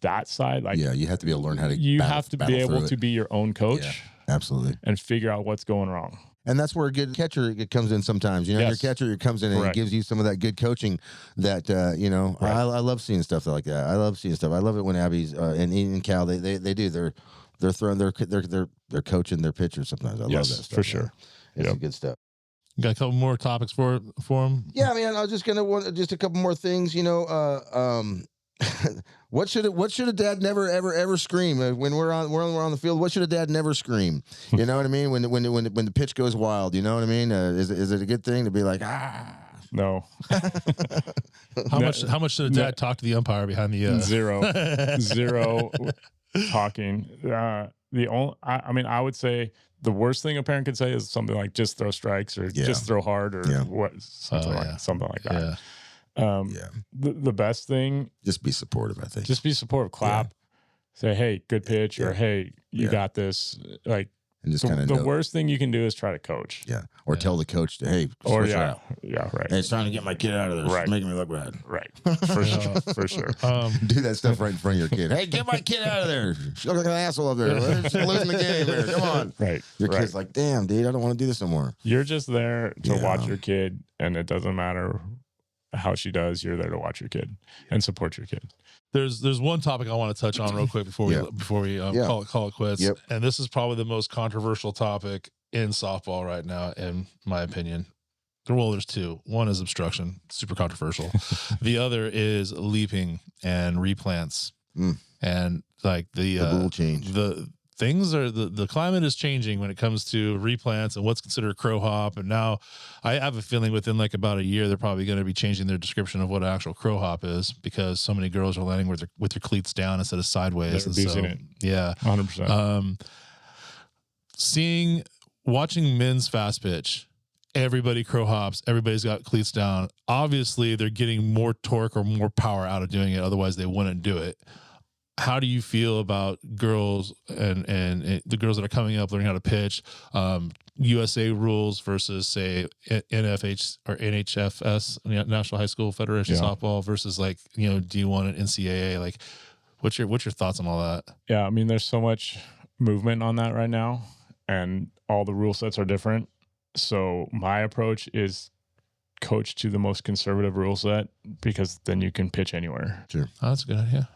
that side, like Yeah. You have to be able to learn how to. you have to be battle able through to it. be your own coach Yeah, absolutely. and figure out what's going wrong. And that's where a good catcher comes in sometimes. Your Yes. catcher comes in and Correct. gives you some of that good coaching that, Right. I love seeing stuff like that. I love seeing stuff. I love it when Abby's and Cal, they do. They're throwing, they're coaching their pitchers sometimes. I love that stuff. for sure. It's Yep. good stuff. You got a couple more topics for them? Yeah, man. I was just gonna want just a couple more things. What should a dad never ever scream when we're on the field? What should a dad never scream? You know what I mean? When the pitch goes wild, you know what I mean? Is it a good thing to be like No. How much should a dad talk to the umpire behind the Zero talking. I would say the worst thing a parent could say is something like just throw strikes or just throw hard or something like that. Yeah. The best thing, just be supportive? I think just be supportive, clap, say, hey, good pitch, or hey, you got this. Like, and just the worst thing you can do is try to coach. Yeah. Or tell the coach to, hey, Or switch her out. Right. Hey, it's trying to get my kid out of there. Right. It's making me look bad. Right. For sure. For sure. Do that stuff right in front of your kid. Hey, get my kid out of there. She looks like an asshole up there. She's losing the game here. Come on. Right. Your right. kid's like, damn, dude, I don't want to do this no more. You're just there to Yeah. watch your kid, and it doesn't matter how she does. You're there to watch your kid and support your kid. There's one topic I want to touch on real quick before we call it quits. Yep. And this is probably the most controversial topic in softball right now, in my opinion. Well, there's two. One is obstruction, super controversial. The other is leaping and replants. And like the rule change. The things are the climate is changing when it comes to replants and what's considered crow hop. And now I have a feeling within like about a year, they're probably going to be changing their description of what actual crow hop is, because so many girls are landing with their cleats down instead of sideways. They're abusing it. Yeah. 100%. Watching men's fast pitch, everybody crow hops, everybody's got cleats down. Obviously they're getting more torque or more power out of doing it. Otherwise they wouldn't do it. How do you feel about girls and the girls that are coming up learning how to pitch, USA rules versus say NFH or NHFS, National High School Federation Softball, versus like, D1 and NCAA? Like, What's your thoughts on all that? Yeah, I mean, there's so much movement on that right now, and all the rule sets are different. So my approach is coach to the most conservative rule set, because then you can pitch anywhere. Oh, that's a good idea.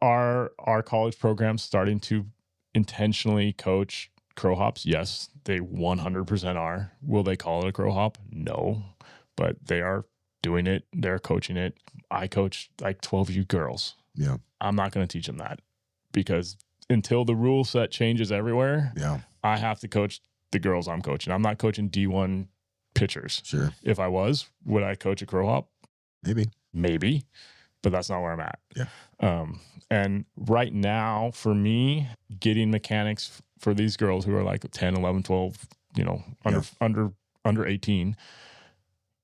Our college program's starting to intentionally coach crow hops. Yes, they 100% are. Will they call it a crow hop? No, but they are doing it. They're coaching it. I coach like 12U girls. Yeah. I'm not going to teach them that, because until the rule set changes everywhere, I have to coach the girls I'm coaching. I'm not coaching D1 pitchers. Sure. If I was, would I coach a crow hop? Maybe, but that's not where I'm at. Yeah. And right now, for me, getting mechanics for these girls who are like 10, 11, 12, under 18,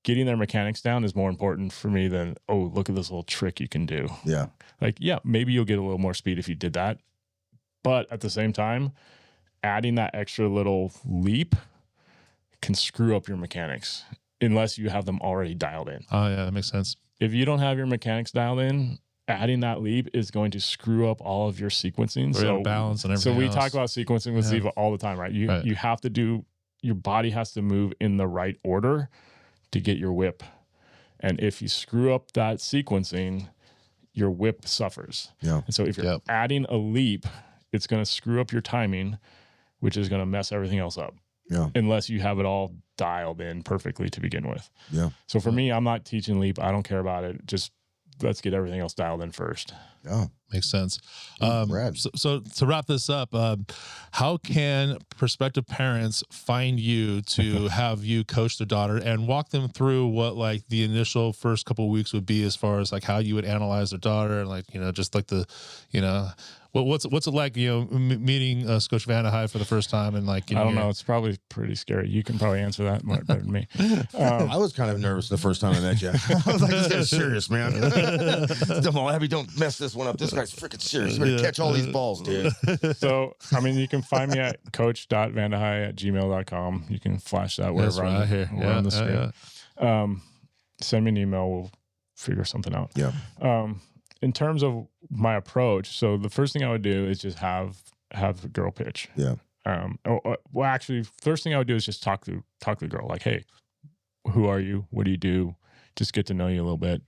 getting their mechanics down is more important for me than, oh, look at this little trick you can do. Yeah. Like, yeah, maybe you'll get a little more speed if you did that. But at the same time, adding that extra little leap can screw up your mechanics unless you have them already dialed in. Oh yeah, that makes sense. If you don't have your mechanics dialed in, adding that leap is going to screw up all of your sequencing. So balance and everything. So we else. talk about sequencing with Ziva all the time, right? You have to do, your body has to move in the right order to get your whip. And if you screw up that sequencing, your whip suffers. Yeah. And so if you're adding a leap, it's going to screw up your timing, which is going to mess everything else up. Yeah. Unless you have it all dialed in perfectly to begin with. Yeah. So for me, I'm not teaching leap. I don't care about it. Just let's get everything else dialed in first. Yeah. Makes sense. Rad. So to wrap this up, how can prospective parents find you to have you coach their daughter and walk them through what like the initial first couple of weeks would be, as far as like how you would analyze their daughter, and like, you know, just like the, you know, what's it like, you know, meeting Coach Vandehey for the first time, and like, you know, I don't know, it's probably pretty scary. You can probably answer that more better than me. I was kind of nervous the first time I met you. I was like, this guy's serious, man. Jamal Abbey, don't mess this one up. This guy's freaking serious. You better catch all these balls, dude. So, I mean, you can find me at coach.vandehey@gmail.com. You can flash that wherever we're on the screen. Send me an email. We'll figure something out. Yeah. In terms of my approach, so the first thing I would do is just have the girl pitch. Yeah. Well, actually, first thing I would do is just talk to the girl. Like, hey, who are you? What do you do? Just get to know you a little bit.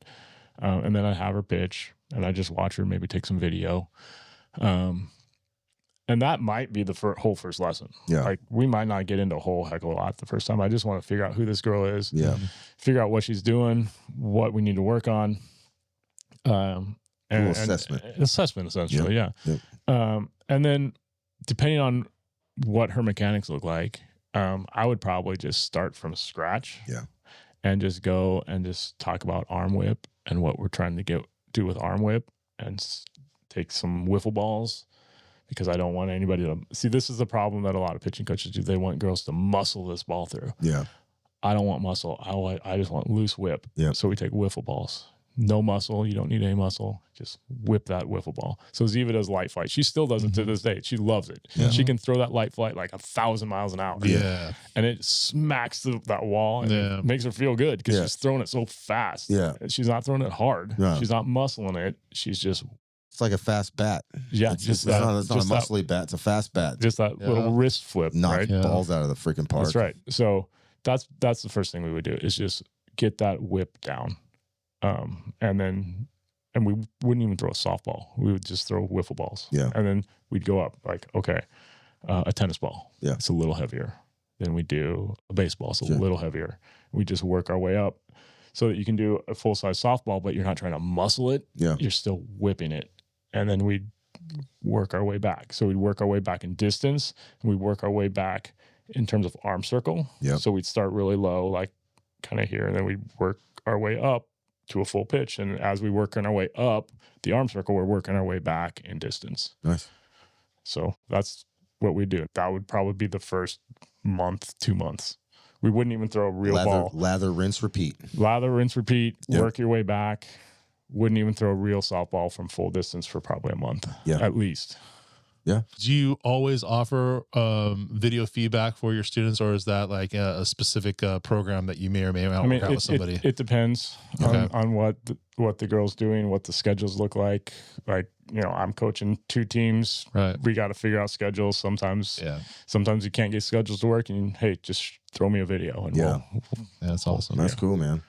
And then I'd have her pitch, and I just watch her, maybe take some video. And that might be the whole first lesson. Yeah. Like, we might not get into a whole heck of a lot the first time. I just want to figure out who this girl is. Yeah. Figure out what she's doing, what we need to work on. And assessment essentially. Yep. Yeah. Yep. And then depending on what her mechanics look like, I would probably just start from scratch. Yeah. And just go and just talk about arm whip and what we're trying to do with arm whip, and take some wiffle balls, because I don't want anybody to see. This is the problem that a lot of pitching coaches do. They want girls to muscle this ball through. Yeah. I don't want muscle. I just want loose whip. Yeah. So we take wiffle balls. No muscle. You don't need any muscle. Just whip that wiffle ball. So Ziva does light flight. She still does it to this day. She loves it. Yeah. She can throw that light flight like 1,000 miles an hour. Yeah. And it smacks that wall, and it makes her feel good, because she's throwing it so fast. Yeah. She's not throwing it hard. No. She's not muscling it. She's just, It's like a fast bat. yeah, It's just not a just muscly bat. It's a fast bat. Just that little wrist flip. Knock Right? balls out of the freaking park. That's right. So that's the first thing we would do, is just get that whip down. And we wouldn't even throw a softball. We would just throw wiffle balls. Yeah. And then we'd go up like, okay, a tennis ball. Yeah. It's a little heavier. Then we do a baseball. It's a little heavier. We just work our way up so that you can do a full-size softball, but you're not trying to muscle it. Yeah. You're still whipping it. And then we'd work our way back. So we'd work our way back in distance, and we'd work our way back in terms of arm circle. Yep. So we'd start really low, like kind of here, and then we'd work our way up to a full pitch. And as we work on our way up the arm circle, we're working our way back in distance. Nice. So that's what we do. That would probably be the first month, 2 months. We wouldn't even throw a real ball. Lather, rinse, repeat. Lather, rinse, repeat, Yep. work your way back. Wouldn't even throw a real softball from full distance for probably a month, Yeah. at least. Yeah. Do you always offer video feedback for your students, or is that like a specific program that you may or may not work out with somebody? It depends on what the girl's doing, what the schedules look like. Like, you know, I'm coaching 2 teams. Right. We got to figure out schedules. Sometimes you can't get schedules to work, and hey, just throw me a video. And Yeah. That's awesome. That's cool, man.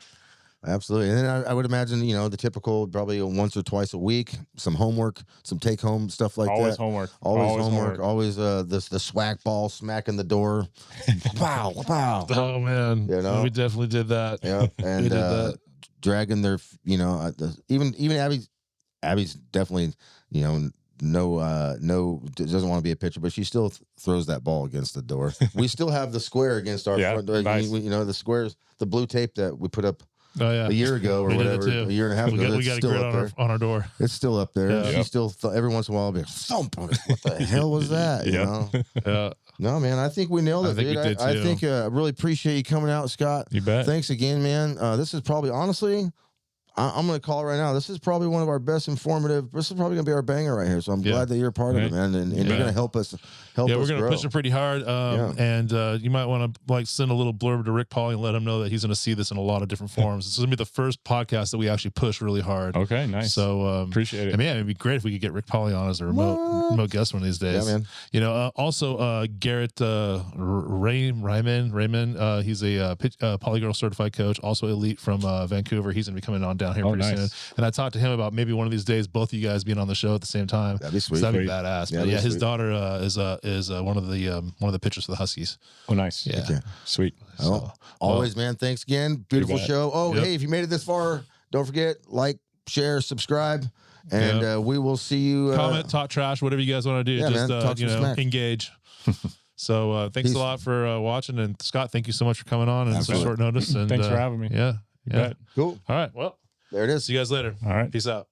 Absolutely. And then I would imagine, you know, the typical probably once or twice a week, some homework, some take home stuff like Always that. homework. Always homework. Always the swag ball smacking the door. Pow, pow. Oh man, You know? we definitely did that. Yeah. And we did that. dragging their, you know, even Abby's definitely, you know, doesn't want to be a pitcher, but she still throws that ball against the door. We still have the square against our front door. Nice. You know, the squares, the blue tape that we put up Oh yeah, a year ago or We did it whatever, too. a year and a half ago. We It's got a still grid up there. on our door. It's still up there. Yeah. She still every once in a while will be thump. What the hell was that? You know? Yeah. No, man. I think we nailed it. I think dude. we did I too. think I really appreciate you coming out, Scott. You bet. Thanks again, man. This is probably honestly, I'm going to call it right now. This is probably one of our best informative. This is probably going to be our banger right here. So I'm glad that you're a part of it, man. And you're going to help us. Yeah, we're going to push it pretty hard. And you might want to like send a little blurb to Rick Pauly and let him know that he's going to see this in a lot of different forms. This is going to be the first podcast that we actually push really hard. Okay, nice. So appreciate it. I mean, it'd be great if we could get Rick Pauly on as a remote guest one of these days. Yeah, man. You know, also Garrett Raymond. He's a Polygirl certified coach, also elite from Vancouver. He's going to be coming on down here pretty soon. And I talked to him about maybe one of these days, both of you guys being on the show at the same time. That'd be sweet. That'd be badass. Yeah, But yeah, his sweet. daughter is one of the pitchers for the Huskies. Oh, nice. Yeah. Okay. Sweet. Oh, always, man. Thanks again. Beautiful bet. show. Oh, Yep. hey, if you made it this far, don't forget, like, share, subscribe, and we will see you. Comment, talk trash, whatever you guys want to do. Yeah, Just man, talk some smack. engage. So thanks Peace. a lot for watching, and Scott, thank you so much for coming on and such short notice. And Thanks for having me. Yeah, You bet. Cool. All right, well, There it is. see you guys later. All right. Peace out.